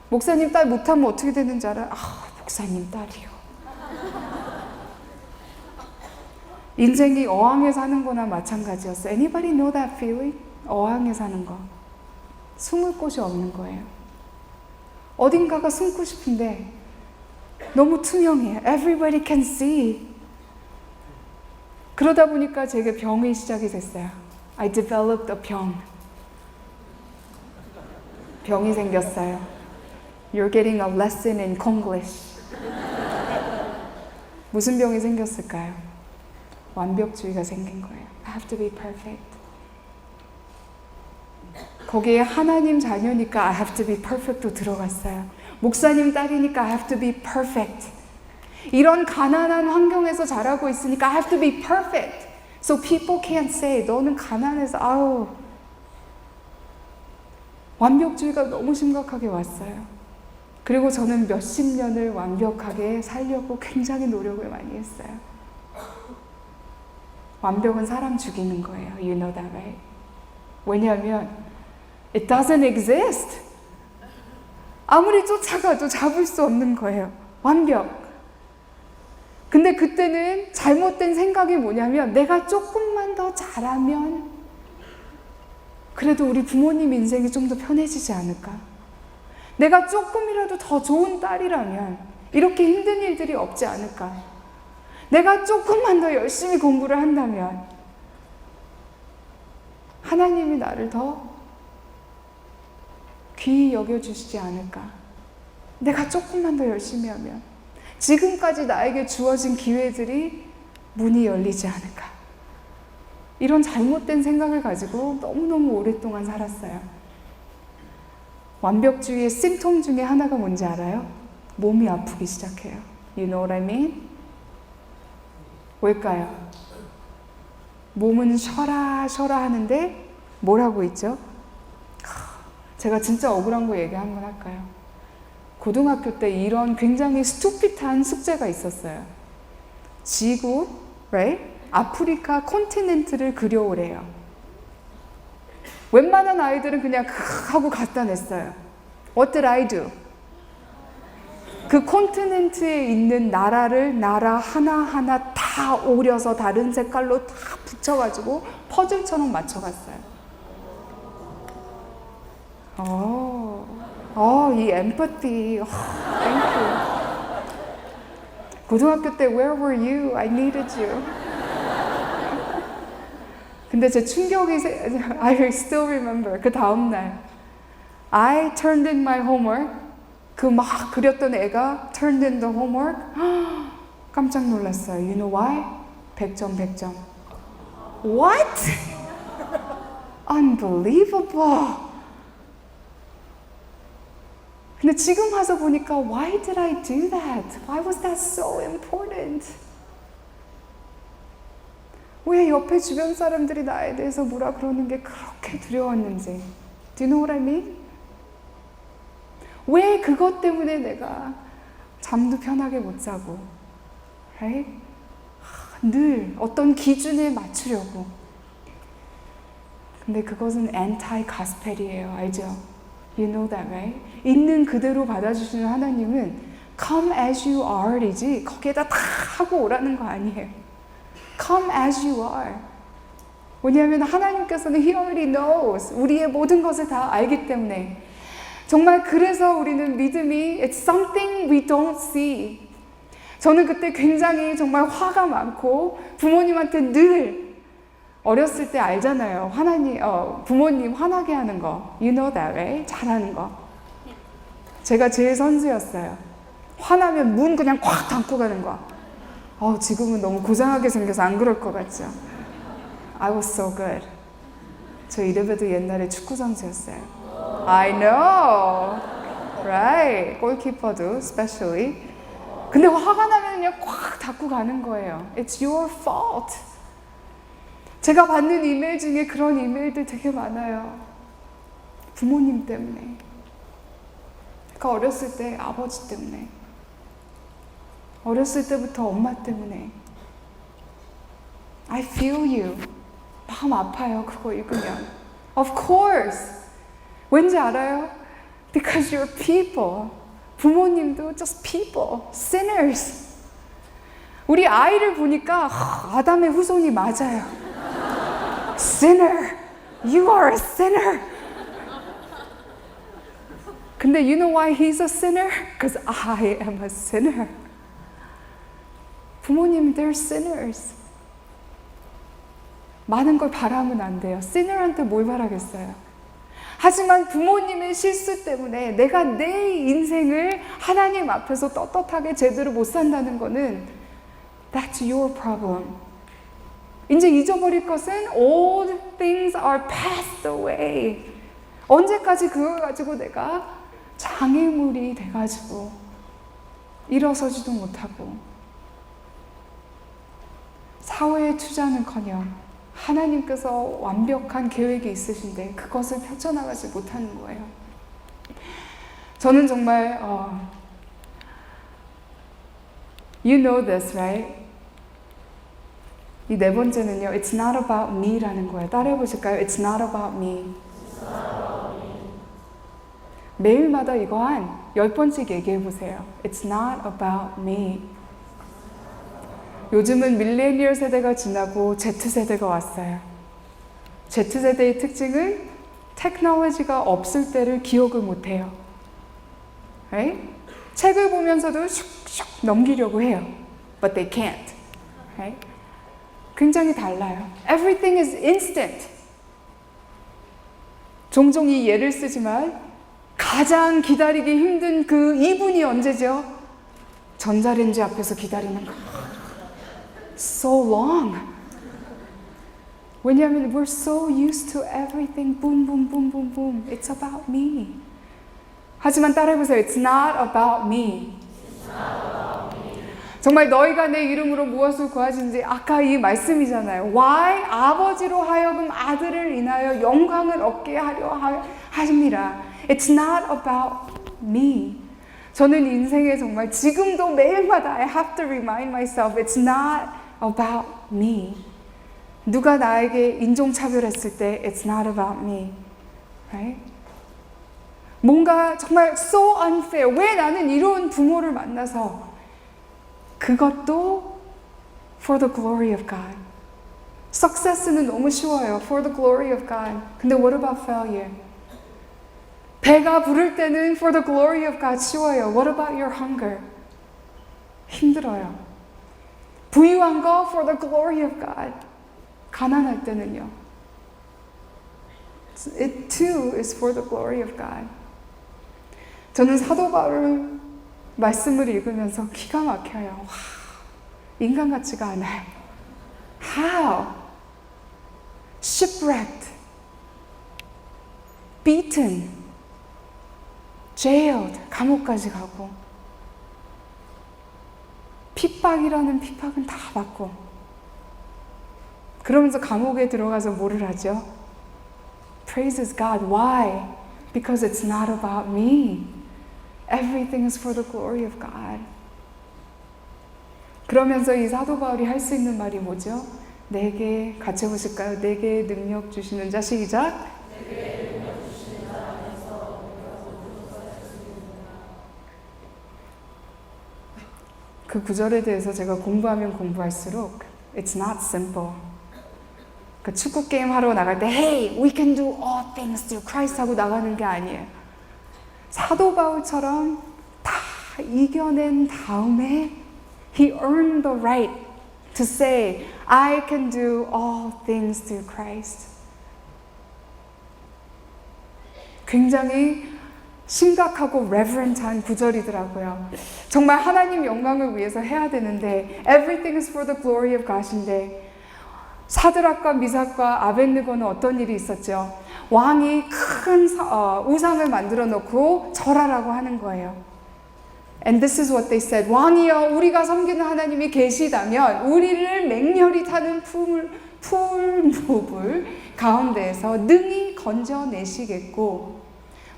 목사님 딸 못하면 어떻게 되는지 알아요? 목사님 딸이요. 인생이 어항에 사는 거나 마찬가지였어요. Anybody know that feeling? 어항에 사는 거. 숨을 곳이 없는 거예요. 어딘가가 숨고 싶은데 너무 투명해요. Everybody can see. 그러다 보니까 제게 병이 시작이 됐어요. I developed a 병. 병이 생겼어요. You're getting a lesson in Konglish. 무슨 병이 생겼을까요? 완벽주의가 생긴 거예요. I have to be perfect. 거기에 하나님 자녀니까 I have to be perfect도 들어갔어요. 목사님 딸이니까 I have to be perfect. 이런 가난한 환경에서 자라고 있으니까 I have to be perfect. So people can't say 너는 가난해서 아우. 완벽주의가 너무 심각하게 왔어요. 그리고 저는 몇십 년을 완벽하게 살려고 굉장히 노력을 많이 했어요. 완벽은 사람 죽이는 거예요. You know that, right? 왜냐하면 it doesn't exist. 아무리 쫓아가도 잡을 수 없는 거예요. 완벽. 근데 그때는 잘못된 생각이 뭐냐면 내가 조금만 더 잘하면 그래도 우리 부모님 인생이 좀 더 편해지지 않을까? 내가 조금이라도 더 좋은 딸이라면 이렇게 힘든 일들이 없지 않을까? 내가 조금만 더 열심히 공부를 한다면 하나님이 나를 더 귀히 여겨주시지 않을까? 내가 조금만 더 열심히 하면 지금까지 나에게 주어진 기회들이 문이 열리지 않을까? 이런 잘못된 생각을 가지고 너무너무 오랫동안 살았어요. 완벽주의의 심통 중에 하나가 뭔지 알아요? 몸이 아프기 시작해요. You know what I mean? 왜일까요? 몸은 쉬어라 하는데 뭐라고 있죠? 제가 진짜 억울한 거 얘기 한번 할까요? 고등학교 때 이런 굉장히 스투핏한 숙제가 있었어요. 지구, right? 아프리카 콘티넨트를 그려오래요. 웬만한 아이들은 그냥 하고 갖다 냈어요. What did I do? 그 콘티넨트에 있는 나라 하나하나 다 오려서 다른 색깔로 다 붙여가지고 퍼즐처럼 맞춰갔어요. 이 엠퍼티. 땡큐. 고등학교 때 Where were you? I needed you. 근데 제 충격이 I still remember 그 다음날 I turned in my homework. 그 막 그렸던 애가 turned in the homework. 깜짝 놀랐어요. You know why? 100점. What? Unbelievable. 근데 지금 와서 보니까 why did I do that? Why was that so important? 왜 옆에 주변 사람들이 나에 대해서 뭐라 그러는 게 그렇게 두려웠는지. Do you know what I mean? 왜 그것 때문에 내가 잠도 편하게 못 자고, right? 늘 어떤 기준에 맞추려고. 근데 그것은 anti-gospel이에요. 알죠? You know that, right? 있는 그대로 받아주시는 하나님은 come as you are이지 거기에다 다 하고 오라는 거 아니에요. Come as you are. 왜냐하면 하나님께서는 He already knows. 우리의 모든 것을 다 알기 때문에. 정말 그래서 우리는 믿음이 It's something we don't see. 저는 그때 굉장히 정말 화가 많고 부모님한테 늘 어렸을 때 알잖아요. 부모님 화나게 하는 거. You know that, right? 잘하는 거. 제가 제일 선수였어요. 화나면 문 그냥 콱 닫고 가는 거. 지금은 너무 고상하게 생겨서 안 그럴 것 같죠? I was so good. 저 이래봬도 옛날에 축구 선수였어요. I know. Right. 골키퍼도 especially. 근데 화가 나면 그냥 콱 닫고 가는 거예요. It's your fault. 제가 받는 이메일 중에 그런 이메일들 되게 많아요. 부모님 때문에. 그러니까 어렸을 때 아버지 때문에. 어렸을 때부터 엄마 때문에. I feel you. 마음 아파요. 그거 읽으면. Of course. 왠지 알아요? Because you're people. 부모님도 just people. Sinners. 우리 아이를 보니까 아담의 후손이 맞아요. Sinner. You are a sinner. 근데 you know why he's a sinner? Because I am a sinner. 부모님, they're sinners. 많은 걸 바라면 안 돼요. sinner한테 뭘 바라겠어요. 하지만 부모님의 실수 때문에 내가 내 인생을 하나님 앞에서 떳떳하게 제대로 못 산다는 거는 That's your problem. 이제 잊어버릴 것은 All things are passed away. 언제까지 그걸 가지고 내가 장애물이 돼가지고 일어서지도 못하고 사회에 투자는커녕 하나님께서 완벽한 계획이 있으신데 그것을 펼쳐나가지 못하는 거예요. 저는 정말 You know this, right? 이 네 번째는요. It's not about me라는 거예요. 따라해 보실까요? It's not about me. 매일마다 이거 한 10번씩 얘기해 보세요. It's not about me. 요즘은 밀레니얼 세대가 지나고 Z세대가 왔어요. Z세대의 특징은 테크놀로지가 없을 때를 기억을 못해요. Right? 책을 보면서도 슉슉 넘기려고 해요. But they can't. Right? 굉장히 달라요. Everything is instant. 종종 이 예를 쓰지만 가장 기다리기 힘든 그 2분이 언제죠? 전자레인지 앞에서 기다리는 거. So long. 왜냐하면 we're so used to everything. Boom, boom, boom, boom, boom. It's about me. 하지만 따라해보세요. It's not about me. 정말 너희가 내 이름으로 무엇을 구하든지 아까 이 말씀이잖아요. Why? 아버지로 하여금 아들을 인하여 영광을 얻게 하려 하십니다. It's not about me. 저는 인생에 정말 지금도 매일마다 I have to remind myself it's not about me. 누가 나에게 인종차별했을 때 it's not about me. Right? 뭔가 정말 so unfair. 왜 나는 이런 부모를 만나서 그것도 for the glory of God. Success는 너무 쉬워요. For the glory of God. 근데 what about failure? 배가 부를 때는 for the glory of God 쉬워요. What about your hunger? 힘들어요. 부유한 거 for the glory of God. 가난할 때는요. It too is for the glory of God. 저는 사도 바울 말씀을 읽으면서 기가 막혀요. 와, 인간 같지가 않아요. How? Shipwrecked, beaten, jailed, 감옥까지 가고 핍박이라는 핍박은 다 받고 그러면서 감옥에 들어가서 뭐를 하죠? Praises God. Why? Because it's not about me. Everything is for the glory of God. 그러면서 이 사도 바울이 할 수 있는 말이 뭐죠? 내게 같이 해보실까요? 내게 능력 주시는 자 시작. 그 구절에 대해서 제가 공부하면 공부할수록 It's not simple. 그 축구 게임 하러 나갈 때 Hey, we can do all things through Christ 하고 나가는 게 아니에요. 사도 바울처럼 다 이겨낸 다음에 He earned the right to say I can do all things through Christ. 굉장히 심각하고 reverent한 구절이더라고요. 정말 하나님 영광을 위해서 해야 되는데 Everything is for the glory of God인데 사드락과 미삭과 아벳느고는 어떤 일이 있었죠? 왕이 큰 우상을 만들어 놓고 절하라고 하는 거예요. And this is what they said. 왕이여, 우리가 섬기는 하나님이 계시다면 우리를 맹렬히 타는 풀무불 가운데에서 능히 건져내시겠고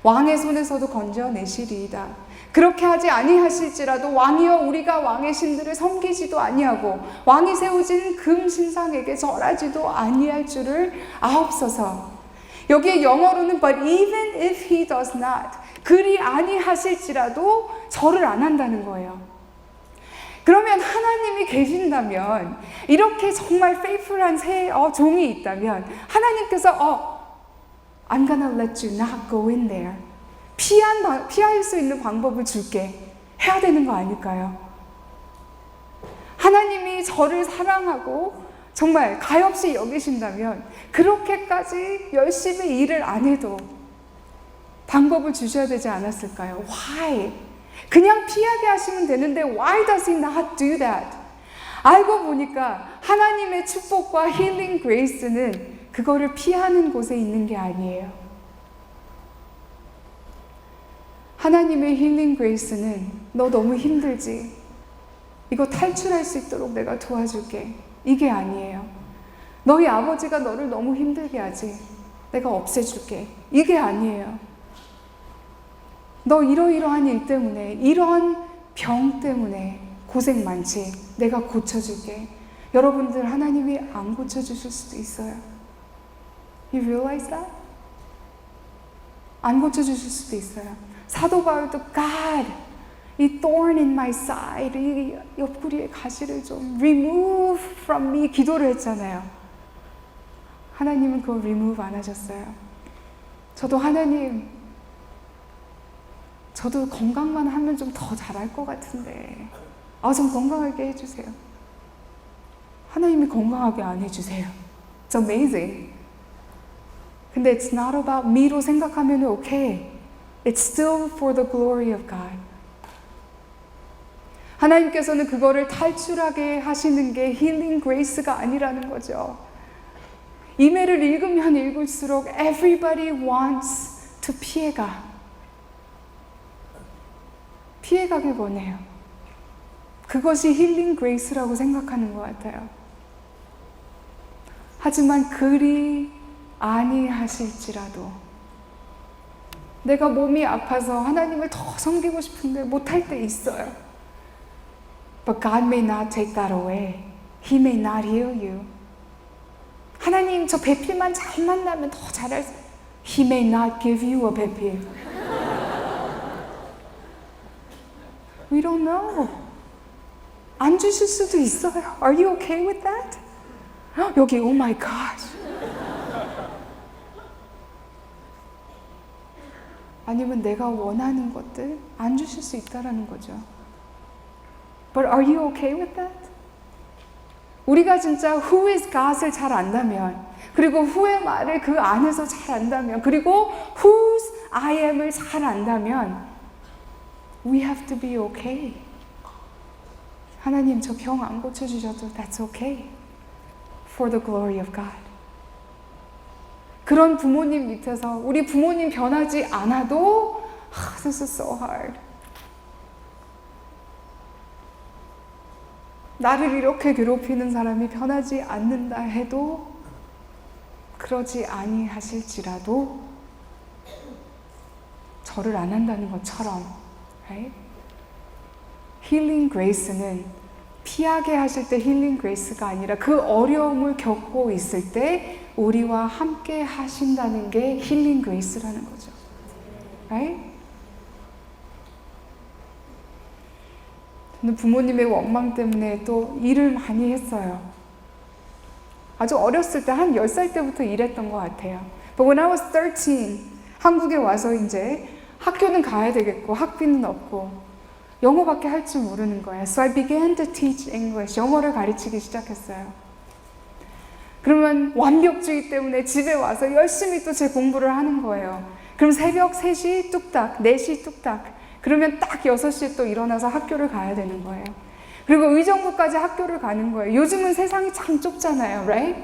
왕의 손에서도 건져내시리이다. 그렇게 하지 아니하실지라도 왕이여 우리가 왕의 신들을 섬기지도 아니하고 왕이 세우진 금 신상에게 절하지도 아니할 줄을 아옵소서. 여기에 영어로는 but even if he does not 그리 아니하실지라도 절을 안 한다는 거예요. 그러면 하나님이 계신다면 이렇게 정말 faithful한 종이 있다면 하나님께서 I'm gonna let you not go in there. 피할 수 있는 방법을 줄게. 해야 되는 거 아닐까요? 하나님이 저를 사랑하고 정말 가엾이 여기신다면 그렇게까지 열심히 일을 안 해도 방법을 주셔야 되지 않았을까요? Why? 그냥 피하게 하시면 되는데 Why does he not do that? 알고 보니까 하나님의 축복과 힐링 그레이스는 그거를 피하는 곳에 있는 게 아니에요. 하나님의 힐링 그레이스는 너 너무 힘들지? 이거 탈출할 수 있도록 내가 도와줄게. 이게 아니에요. 너희 아버지가 너를 너무 힘들게 하지? 내가 없애줄게. 이게 아니에요. 너 이러이러한 일 때문에, 이런 병 때문에 고생 많지? 내가 고쳐줄게. 여러분들 하나님이 안 고쳐주실 수도 있어요. You realize that? 안 고쳐주실 수도 있어요. 사도 바울도 God, 이 thorn in my side, 이 옆구리의 가시를 좀 remove from me 기도를 했잖아요. 하나님은 그걸 remove 안 하셨어요. 저도 하나님, 저도 건강만 하면 좀 더 잘할 것 같은데 좀 건강하게 해주세요. 하나님이 건강하게 안 해주세요. It's amazing. 근데 it's not about me로 생각하면 okay. It's still for the glory of God. 하나님께서는 그거를 탈출하게 하시는 게 힐링 그레이스가 아니라는 거죠. 이메일을 읽으면 읽을수록 everybody wants to 피해가길 원해요. 그것이 힐링 그레이스라고 생각하는 것 같아요. 하지만 그리 아니하실지라도 내가 몸이 아파서 하나님을 더 섬기고 싶은데 못할 때 있어요. But God may not take that away. He may not heal you. 하나님 저 배필만 잘 만나면 더 잘할 수. He may not give you a 배필. We don't know. 안 주실 수도 있어요. Are you okay with that? 여기 oh my gosh. 아니면 내가 원하는 것들 안 주실 수 있다라는 거죠. But are you okay with that? 우리가 진짜 who is God을 잘 안다면, 그리고 who의 말을 그 안에서 잘 안다면, 그리고 whose I am을 잘 안다면 we have to be okay. 하나님 저 병 안 고쳐주셔도 that's okay. For the glory of God. 그런 부모님 밑에서 우리 부모님 변하지 않아도 this is so hard. 나를 이렇게 괴롭히는 사람이 변하지 않는다 해도 그러지 아니하실지라도 절을 안 한다는 것처럼 right? 힐링 그레이스는 피하게 하실 때 힐링 그레이스가 아니라 그 어려움을 겪고 있을 때 우리와 함께 하신다는 게 힐링 그레이스라는 거죠. right? 저는 부모님의 원망 때문에 또 일을 많이 했어요. 아주 어렸을 때 한 10살 때부터 일했던 것 같아요. But when I was 13, 한국에 와서 이제 학교는 가야 되겠고 학비는 없고 영어밖에 할 줄 모르는 거예요. So I began to teach English. 영어를 가르치기 시작했어요. 그러면 완벽주의 때문에 집에 와서 열심히 또 제 공부를 하는 거예요. 그럼 새벽 3시 뚝딱, 4시 뚝딱. 그러면 딱 6시에 또 일어나서 학교를 가야 되는 거예요. 그리고 의정부까지 학교를 가는 거예요. 요즘은 세상이 참 좁잖아요. Right?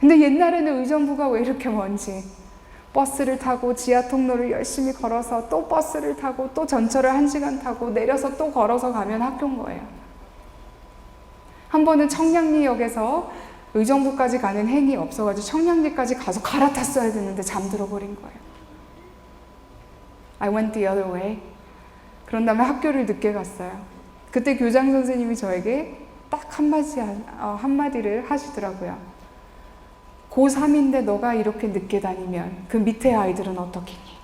근데 옛날에는 의정부가 왜 이렇게 먼지? 버스를 타고 지하 통로를 열심히 걸어서 또 버스를 타고 또 전철을 1시간 타고 내려서 또 걸어서 가면 학교인 거예요. 한 번은 청량리역에서 의정부까지 가는 행이 없어가지고 청량리까지 가서 갈아탔어야 되는데 잠들어 버린 거예요. I went the other way. 그런 다음에 학교를 늦게 갔어요. 그때 교장 선생님이 저에게 딱 한마디를 하시더라고요. 고3인데 너가 이렇게 늦게 다니면 그 밑에 아이들은 어떻겠니?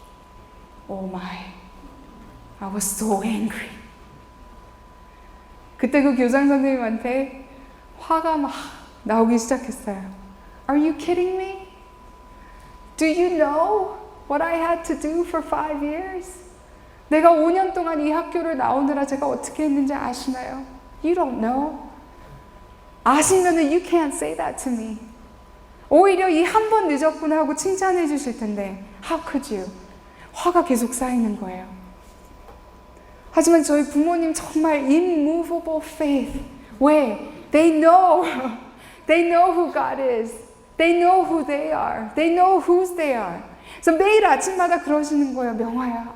Oh my, I was so angry. 그때 그 교장 선생님한테 화가 막 나오기 시작했어요. Are you kidding me? Do you know what I had to do for 5 years? 내가 5년 동안 이 학교를 나오느라 제가 어떻게 했는지 아시나요? You don't know. 아시면은 you can't say that to me. 오히려 이 한 번 늦었구나 하고 칭찬해 주실 텐데 How could you? 화가 계속 쌓이는 거예요. 하지만 저희 부모님 정말 immovable faith. 왜? They know who God is. They know who they are. They know whose they are. 그래서 매일 아침마다 그러시는 거예요. 명화야,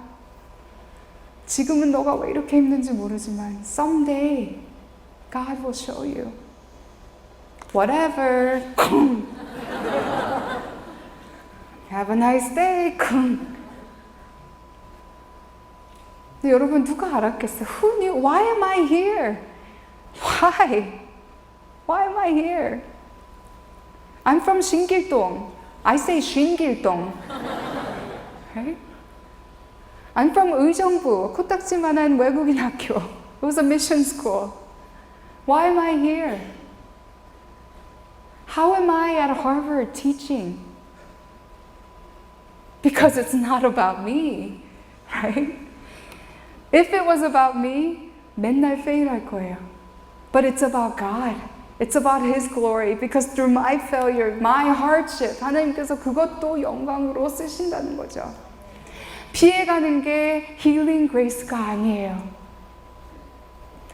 지금은 너가 왜 이렇게 힘든지 모르지만 someday God will show you. Whatever. Have a nice day. 근데 여러분 누가 알았겠어요? Who knew? Why am I here? Why? Why am I here? I'm from 신길동. I say 신길동. Right? I'm from 의정부, 코딱지만한 외국인 학교. It was a mission school. Why am I here? How am I at Harvard teaching? Because it's not about me, right? If it was about me, 맨날 fail할 거예요. But it's about God. It's about His glory. Because through my failure, my hardship, 하나님께서 그것도 영광으로 쓰신다는 거죠. 피해가는 게 힐링 그레이스가 아니에요.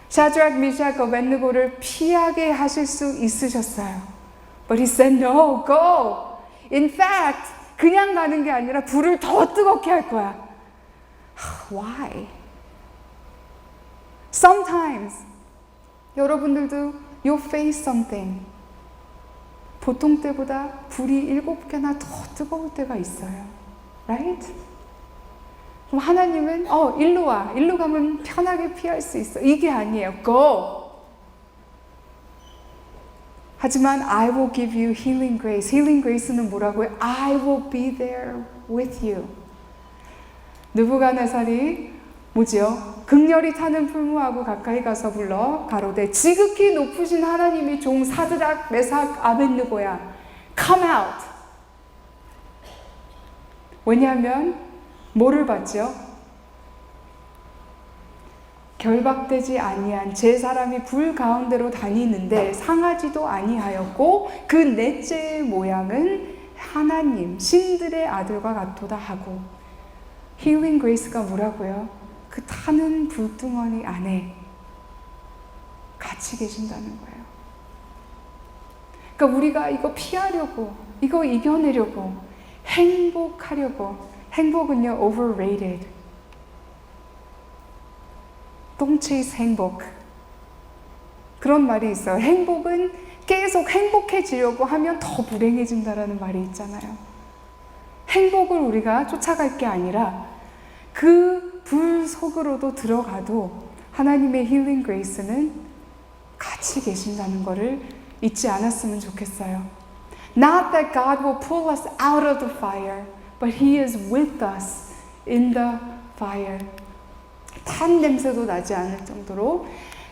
샤드락, 미샥, 어벤느고를 피하게 하실 수 있으셨어요. But he said, no, go. In fact, 그냥 가는 게 아니라 불을 더 뜨겁게 할 거야. Why? Sometimes 여러분들도 you face something. 보통 때보다 불이 7개나 더 뜨거울 때가 있어요. Right? 그럼 하나님은 일로 와. 일로 가면 편하게 피할 수 있어. 이게 아니에요. Go! 하지만 I will give you healing grace. healing grace는 뭐라고요? I will be there with you. 느부갓네살이 뭐지요? 극렬히 타는 풀무하고 가까이 가서 불러 가로되 지극히 높으신 하나님의 종 사드락 메삭 아벳느고야 come out. 왜냐하면 뭐를 봤죠? 결박되지 아니한 제 사람이 불 가운데로 다니는데 상하지도 아니하였고 그 넷째의 모양은 하나님 신들의 아들과 같도다 하고 힐링 그레이스가 뭐라고요? 그 타는 불덩어리 안에 같이 계신다는 거예요. 그러니까 우리가 이거 피하려고 이거 이겨내려고 행복하려고 행복은요 overrated. Don't chase 행복. 그런 말이 있어요. 행복은 계속 행복해지려고 하면 더 불행해진다라는 말이 있잖아요. 행복을 우리가 쫓아갈 게 아니라 그 불 속으로도 들어가도 하나님의 힐링 그레이스는 같이 계신다는 것을 잊지 않았으면 좋겠어요. Not that God will pull us out of the fire, but He is with us in the fire. 탄 냄새도 나지 않을 정도로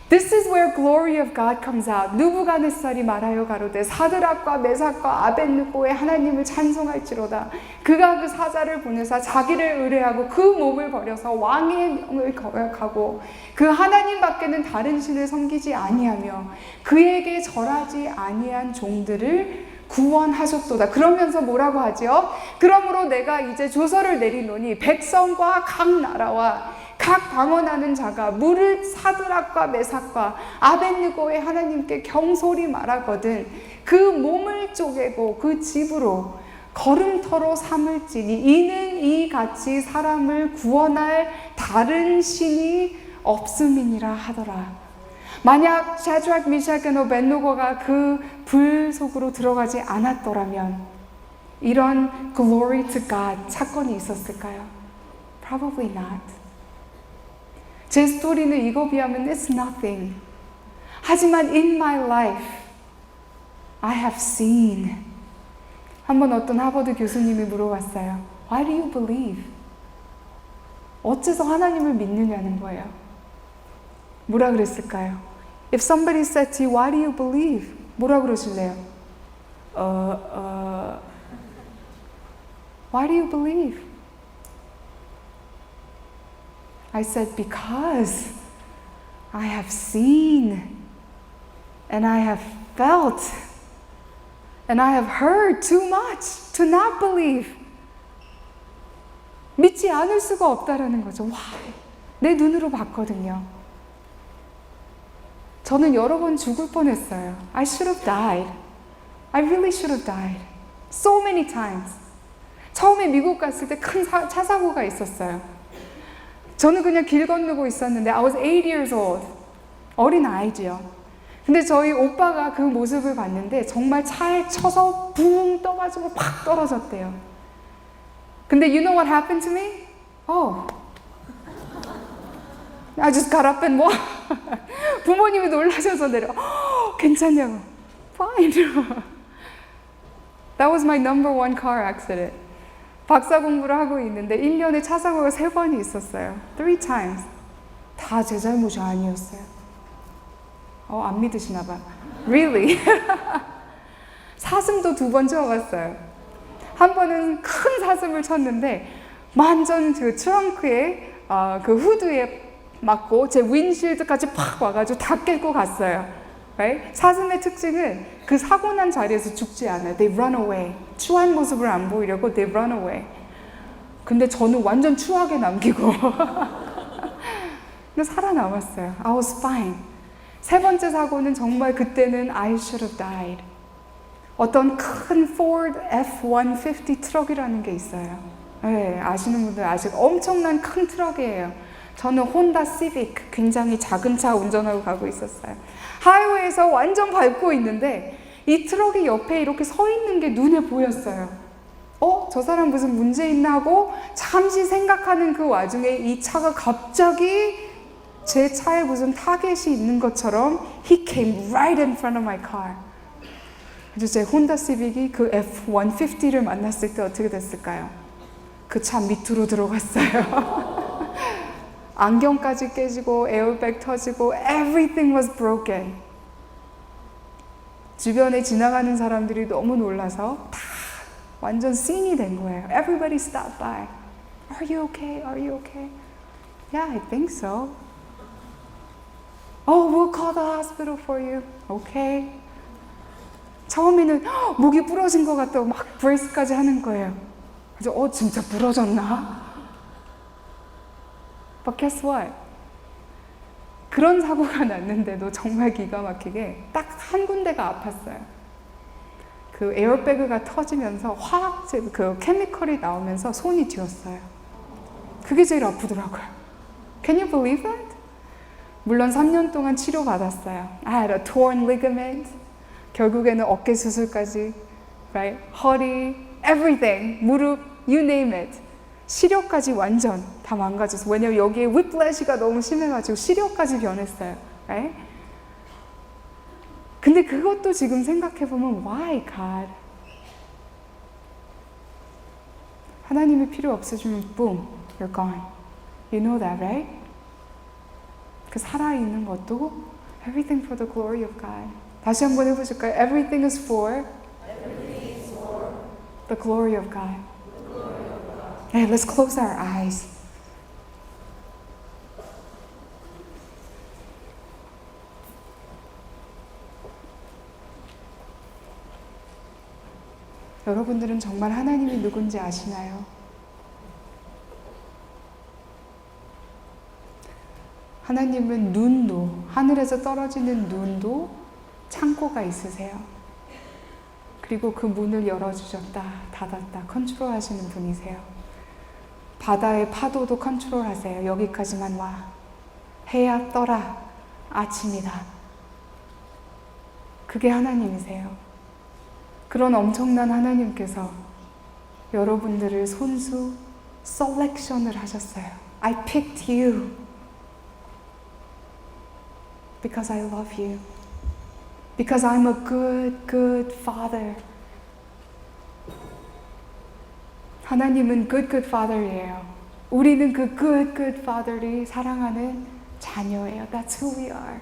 This is where glory of God comes out. 느부갓네살이 말하여 가로되 사드락과 메삭과 아벳느고의 하나님을 찬송할지로다. 그가 그 사자를 보내사 자기를 의뢰하고 그 몸을 버려서 왕의 명을 거역하고 그 하나님 밖에는 다른 신을 섬기지 아니하며 그에게 절하지 아니한 종들을 구원하셨도다. 그러면서 뭐라고 하죠? 그러므로 내가 이제 조서를 내리노니 백성과 각 나라와 각 방언하는 자가 물을 사드락과 메삭과 아벳느고의 하나님께 경솔히 말하거든 그 몸을 쪼개고 그 집으로 걸음터로 삼을지니 이는 이같이 사람을 구원할 다른 신이 없음이니라 하더라. 만약 샤드락, 미샥, 아벳느고가 그 불 속으로 들어가지 않았더라면 이런 glory to God 사건이 있었을까요? Probably not. 제 스토리는 이거 비하면 it's nothing. 하지만 in my life, I have seen. 한번 어떤 하버드 교수님이 물어봤어요. Why do you believe? 어째서 하나님을 믿느냐는 거예요. 뭐라 그랬을까요? If somebody said to you, why do you believe? 뭐라 그러실래요? Why do you believe? I said, because I have seen and I have felt and I have heard too much to not believe. 믿지 않을 수가 없다라는 거죠. 와, 내 눈으로 봤거든요. 저는 여러 번 죽을 뻔했어요. I should have died. I really should have died. So many times. 처음에 미국 갔을 때 큰 차 사고가 있었어요. 저는 그냥 길 건너고 있었는데 I was 8 years old. 어린 아이지요. 근데 저희 오빠가 그 모습을 봤는데 정말 차에 쳐서 붕 떠가지고 팍 떨어졌대요. 근데 you know what happened to me? Oh. I just got up and walked. 부모님이 놀라셔서 내려. 괜찮냐고. Fine. That was my number one car accident. 박사 공부를 하고 있는데 1년에 차 사고가 3번이 있었어요. 3 times. 다 제 잘못이 아니었어요. 안 믿으시나 봐. Really? 사슴도 2번 쳐봤어요. 한 번은 큰 사슴을 쳤는데 완전 그 트렁크에 그 후드에 맞고 제 윈실드까지 팍 와가지고 다 깰고 갔어요. Right? 사슴의 특징은 그 사고 난 자리에서 죽지 않아요. They run away. 추한 모습을 안 보이려고 they run away. 근데 저는 완전 추하게 남기고 근데 살아남았어요. I was fine. 3번째 사고는 정말 그때는 I should have died. 어떤 큰 Ford F-150 트럭이라는 게 있어요. 네, 아시는 분들 아시고 엄청난 큰 트럭이에요. 저는 혼다 시빅, 굉장히 작은 차 운전하고 가고 있었어요. 하이웨이에서 완전 밟고 있는데 이 트럭이 옆에 이렇게 서 있는 게 눈에 보였어요. 저 사람 무슨 문제 있나 하고 잠시 생각하는 그 와중에 이 차가 갑자기 제 차에 무슨 타겟이 있는 것처럼 He came right in front of my car. 그래서 제 혼다 시빅이 그 F-150를 만났을 때 어떻게 됐을까요? 그 차 밑으로 들어갔어요. 안경까지 깨지고 에어백 터지고 everything was broken. 주변에 지나가는 사람들이 너무 놀라서 다 완전 씬이 된 거예요. Everybody stopped by. Are you okay? Are you okay? Yeah, I think so. Oh, we'll call the hospital for you. Okay. 처음에는 목이 부러진 것 같다고 막 브레이스까지 하는 거예요. 그래서 진짜 부러졌나? But guess what? 그런 사고가 났는데도 정말 기가 막히게 딱 한 군데가 아팠어요. 그 에어백가 터지면서 화학제, 그 케미컬이 나오면서 손이 쥐었어요. 그게 제일 아프더라고요. Can you believe that? 물론 3년 동안 치료받았어요. I had a torn ligament. 결국에는 어깨 수술까지, right? 허리, everything, 무릎, you name it. 시력까지 완전 다 망가졌어. 왜냐면 여기에 whiplash가 너무 심해가지고 시력까지 변했어요. right? 근데 그것도 지금 생각해보면 why God? 하나님이 필요 없어지면 boom, you're gone. You know that, right? 그 살아있는 것도 everything for the glory of God. 다시 한번 해보실까요? Everything is for the glory of God. Okay, let's close our eyes. 여러분들은 정말 하나님이 누군지 아시나요? 하나님은 눈도, 하늘에서 떨어지는 눈도 창고가 있으세요. 그리고 그 문을 열어주셨다, 닫았다, 컨트롤하시는 분이세요. 바다의 파도도 컨트롤하세요. 여기까지만 와. 해야 떠라. 아침이다. 그게 하나님이세요. 그런 엄청난 하나님께서 여러분들을 손수 셀렉션을 하셨어요. I picked you because I love you. Because I'm a good, good father. 하나님은 good, good father이에요. 우리는 그 good, good father이 사랑하는 자녀예요. That's who we are.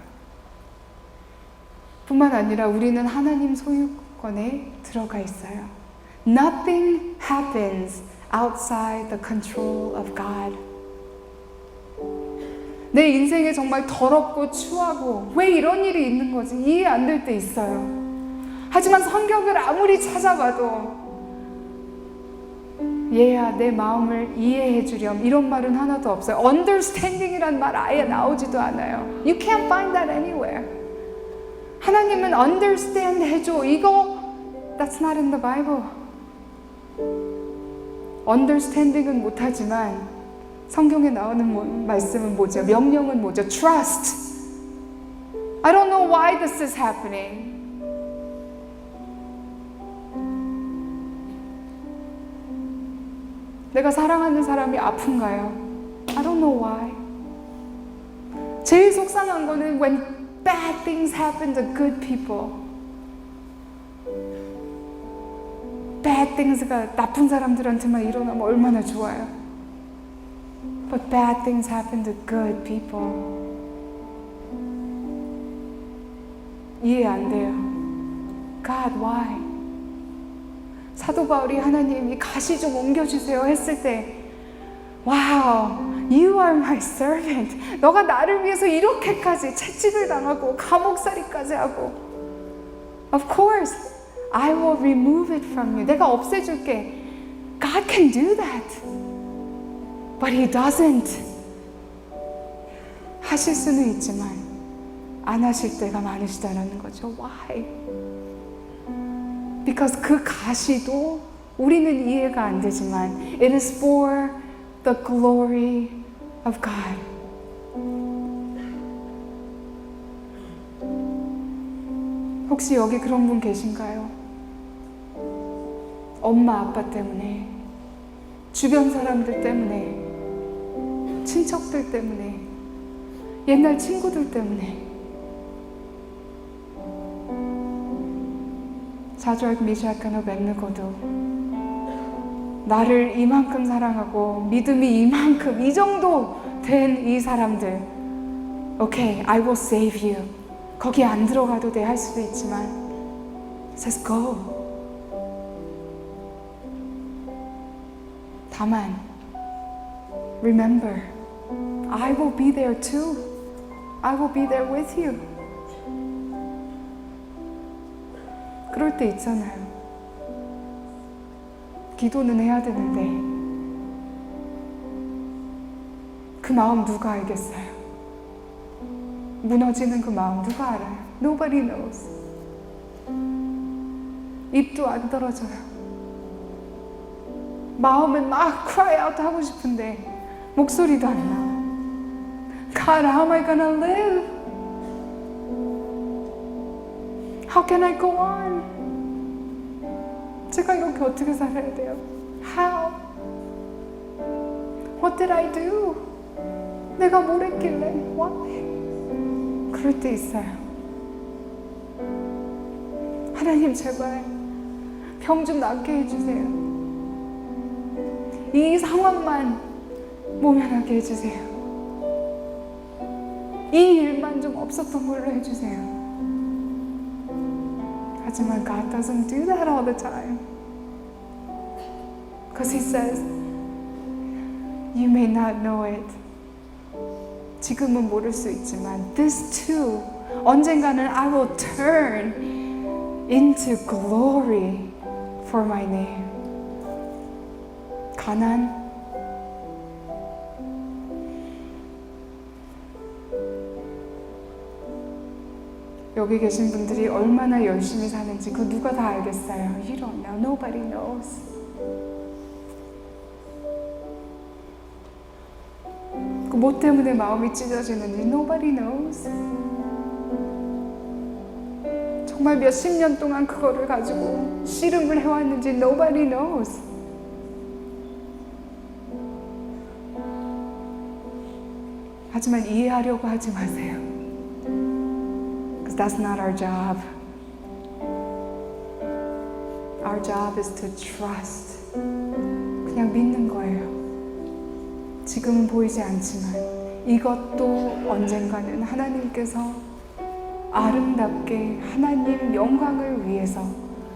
뿐만 아니라 우리는 하나님 소유권에 들어가 있어요. Nothing happens outside the control of God. 내 인생에 정말 더럽고 추하고 왜 이런 일이 있는 거지? 이해 안 될 때 있어요. 하지만 성경을 아무리 찾아봐도 얘야 내 마음을 이해해 주렴 이런 말은 하나도 없어요. understanding이란 말 아예 나오지도 않아요. You can't find that anywhere. 하나님은 understand 해줘 이거 that's not in the Bible. understanding은 못하지만 성경에 나오는 말씀은 뭐죠? 명령은 뭐죠? Trust. I don't know why this is happening. 내가 사랑하는 사람이 아픈가요? I don't know why. 제일 속상한 거는 when bad things happen to good people. bad things가 나쁜 사람들한테만 일어나면 얼마나 좋아요. But bad things happen to good people. 이해 안 돼요. God, why? 사도 바울이 하나님이 가시 좀 옮겨주세요 했을 때 Wow, you are my servant. 너가 나를 위해서 이렇게까지 채찍을 당하고 감옥살이까지 하고 Of course, I will remove it from you. 내가 없애줄게. God can do that. But He doesn't. 하실 수는 있지만 안 하실 때가 많으시다는 거죠. Why? Because 그 가시도 우리는 이해가 안 되지만 It is for the glory of God. 혹시 여기 그런 분 계신가요? 엄마, 아빠 때문에, 주변 사람들 때문에, 친척들 때문에, 옛날 친구들 때문에 사드락, 미삭, 아벳느고도 나를 이만큼 사랑하고 믿음이 이만큼, 이 정도 된 이 사람들, Okay, I will save you. 거기 안 들어가도 돼 할 수도 있지만 says go. 다만 remember, I will be there too. I will be there with you. 그럴 때 있잖아요. 기도는 해야 되는데 그 마음 누가 알겠어요? 무너지는 그 마음 누가 알아요? Nobody knows. 입도 안 떨어져요. 마음은 막 cry out 하고 싶은데 목소리도 안 나와. God, how am I gonna live? How can I go on? 제가 이렇게 어떻게 살아야 돼요? How? What did I do? 내가 뭘 했길래? Why? 그럴 때 있어요. 하나님 제발 병 좀 낫게 해주세요. 이 상황만 모면하게 해주세요. 이 일만 좀 없었던 걸로 해주세요. 하지만 God doesn't do that all the time. Because He says, you may not know it. 지금은 모를 수 있지만 this too, 언젠가는 I will turn into glory for my name. 가난, 여기 계신 분들이 얼마나 열심히 사는지 그 누가 다 알겠어요? You don't know. Nobody knows. 그 뭐 때문에 마음이 찢어지는지 Nobody knows. 정말 몇십 년 동안 그거를 가지고 씨름을 해왔는지 Nobody knows. 하지만 이해하려고 하지 마세요. Because that's not our job. Our job is to trust. 그냥 믿는 거예요. 지금은 보이지 않지만 이것도 언젠가는 하나님께서 아름답게 하나님 영광을 위해서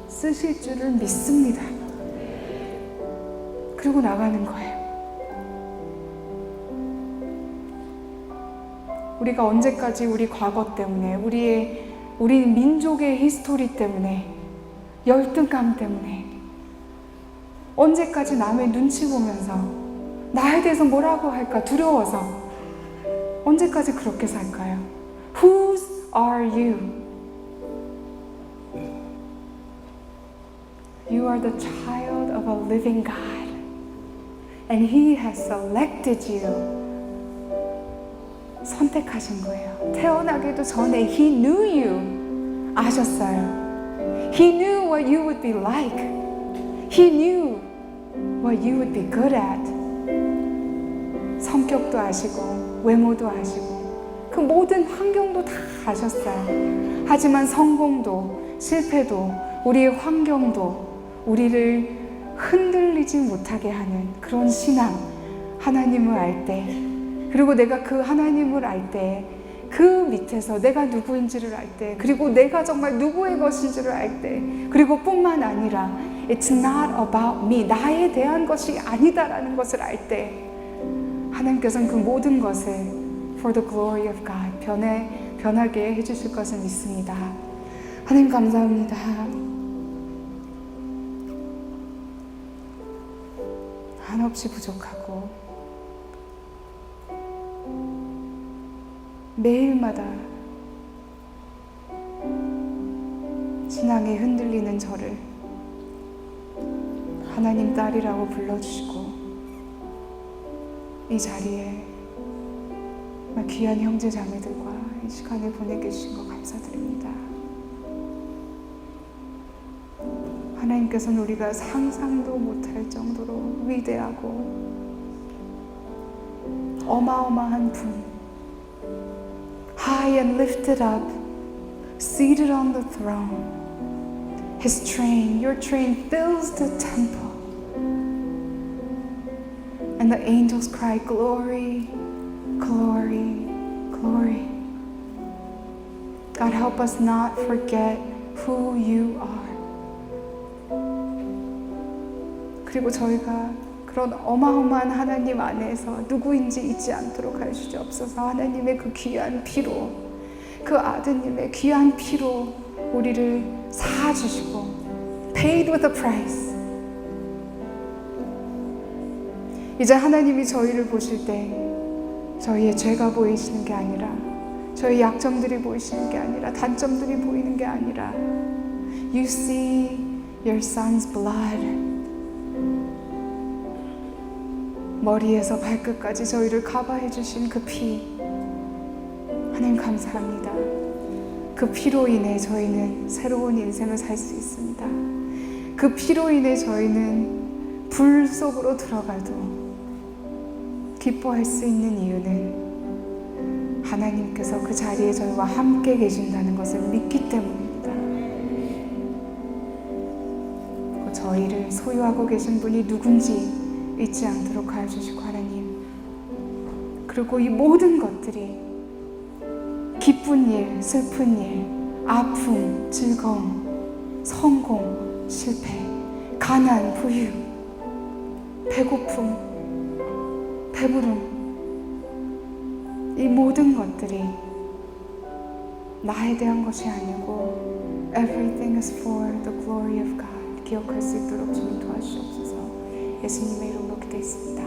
쓰실 줄을 믿습니다. 그리고 나가는 거예요. 우리가 언제까지 우리 과거 때문에, 우리 민족의 히스토리 때문에, 열등감 때문에, 언제까지 남의 눈치 보면서 나에 대해서 뭐라고 할까 두려워서 언제까지 그렇게 살까요? Whose are you? You are the child of a living God, and He has selected you. 선택하신 거예요. 태어나기도 전에 He knew you. 아셨어요. He knew what you would be like. He knew what you would be good at. 성격도 아시고 외모도 아시고 그 모든 환경도 다 아셨어요. 하지만 성공도 실패도 우리의 환경도 우리를 흔들리지 못하게 하는 그런 신앙, 하나님을 알 때, 그리고 내가 그 하나님을 알 때, 그 밑에서 내가 누구인지를 알 때, 그리고 내가 정말 누구의 것인지를 알 때, 그리고 뿐만 아니라 It's not about me, 나에 대한 것이 아니다라는 것을 알 때 하나님께서는 그 모든 것을 For the glory of God 변하게 해주실 것을 믿습니다. 하나님 감사합니다. 한없이 부족하고 매일마다 신앙에 흔들리는 저를 하나님 딸이라고 불러주시고 이 자리에 귀한 형제 자매들과 이 시간을 보내게 주신 것 감사드립니다. 하나님께서는 우리가 상상도 못할 정도로 위대하고 어마어마한 분, high and lifted up, seated on the throne. His train, your train fills the temple. And the angels cry, glory, glory, glory. God, help us not forget who you are. 그리고 저희가 그런 어마어마한 하나님 안에서 누구인지 잊지 않도록 하여 주시옵소서. 하나님의 그 귀한 피로, 그 아드님의 귀한 피로 우리를 사주시고 paid with a price. 이제 하나님이 저희를 보실 때 저희의 죄가 보이시는 게 아니라, 저희 약점들이 보이시는 게 아니라, 단점들이 보이는 게 아니라, You see your son's blood. 머리에서 발끝까지 저희를 커버해 주신 그 피, 하나님 감사합니다. 그 피로 인해 저희는 새로운 인생을 살 수 있습니다. 그 피로 인해 저희는 불 속으로 들어가도 기뻐할 수 있는 이유는 하나님께서 그 자리에 저희와 함께 계신다는 것을 믿기 때문입니다. 저희를 소유하고 계신 분이 누군지 잊지 않도록 하여 주시고 하나님, 그리고 이 모든 것들이 기쁜 일, 슬픈 일, 아픔, 즐거움, 성공, 실패, 가난, 부유, 배고픔, 배부름, 이 모든 것들이 나에 대한 것이 아니고 Everything is for the glory of God. 기억할 수 있도록 주님 도와주시옵소서. 예수님의 이름으로 기도했습니다.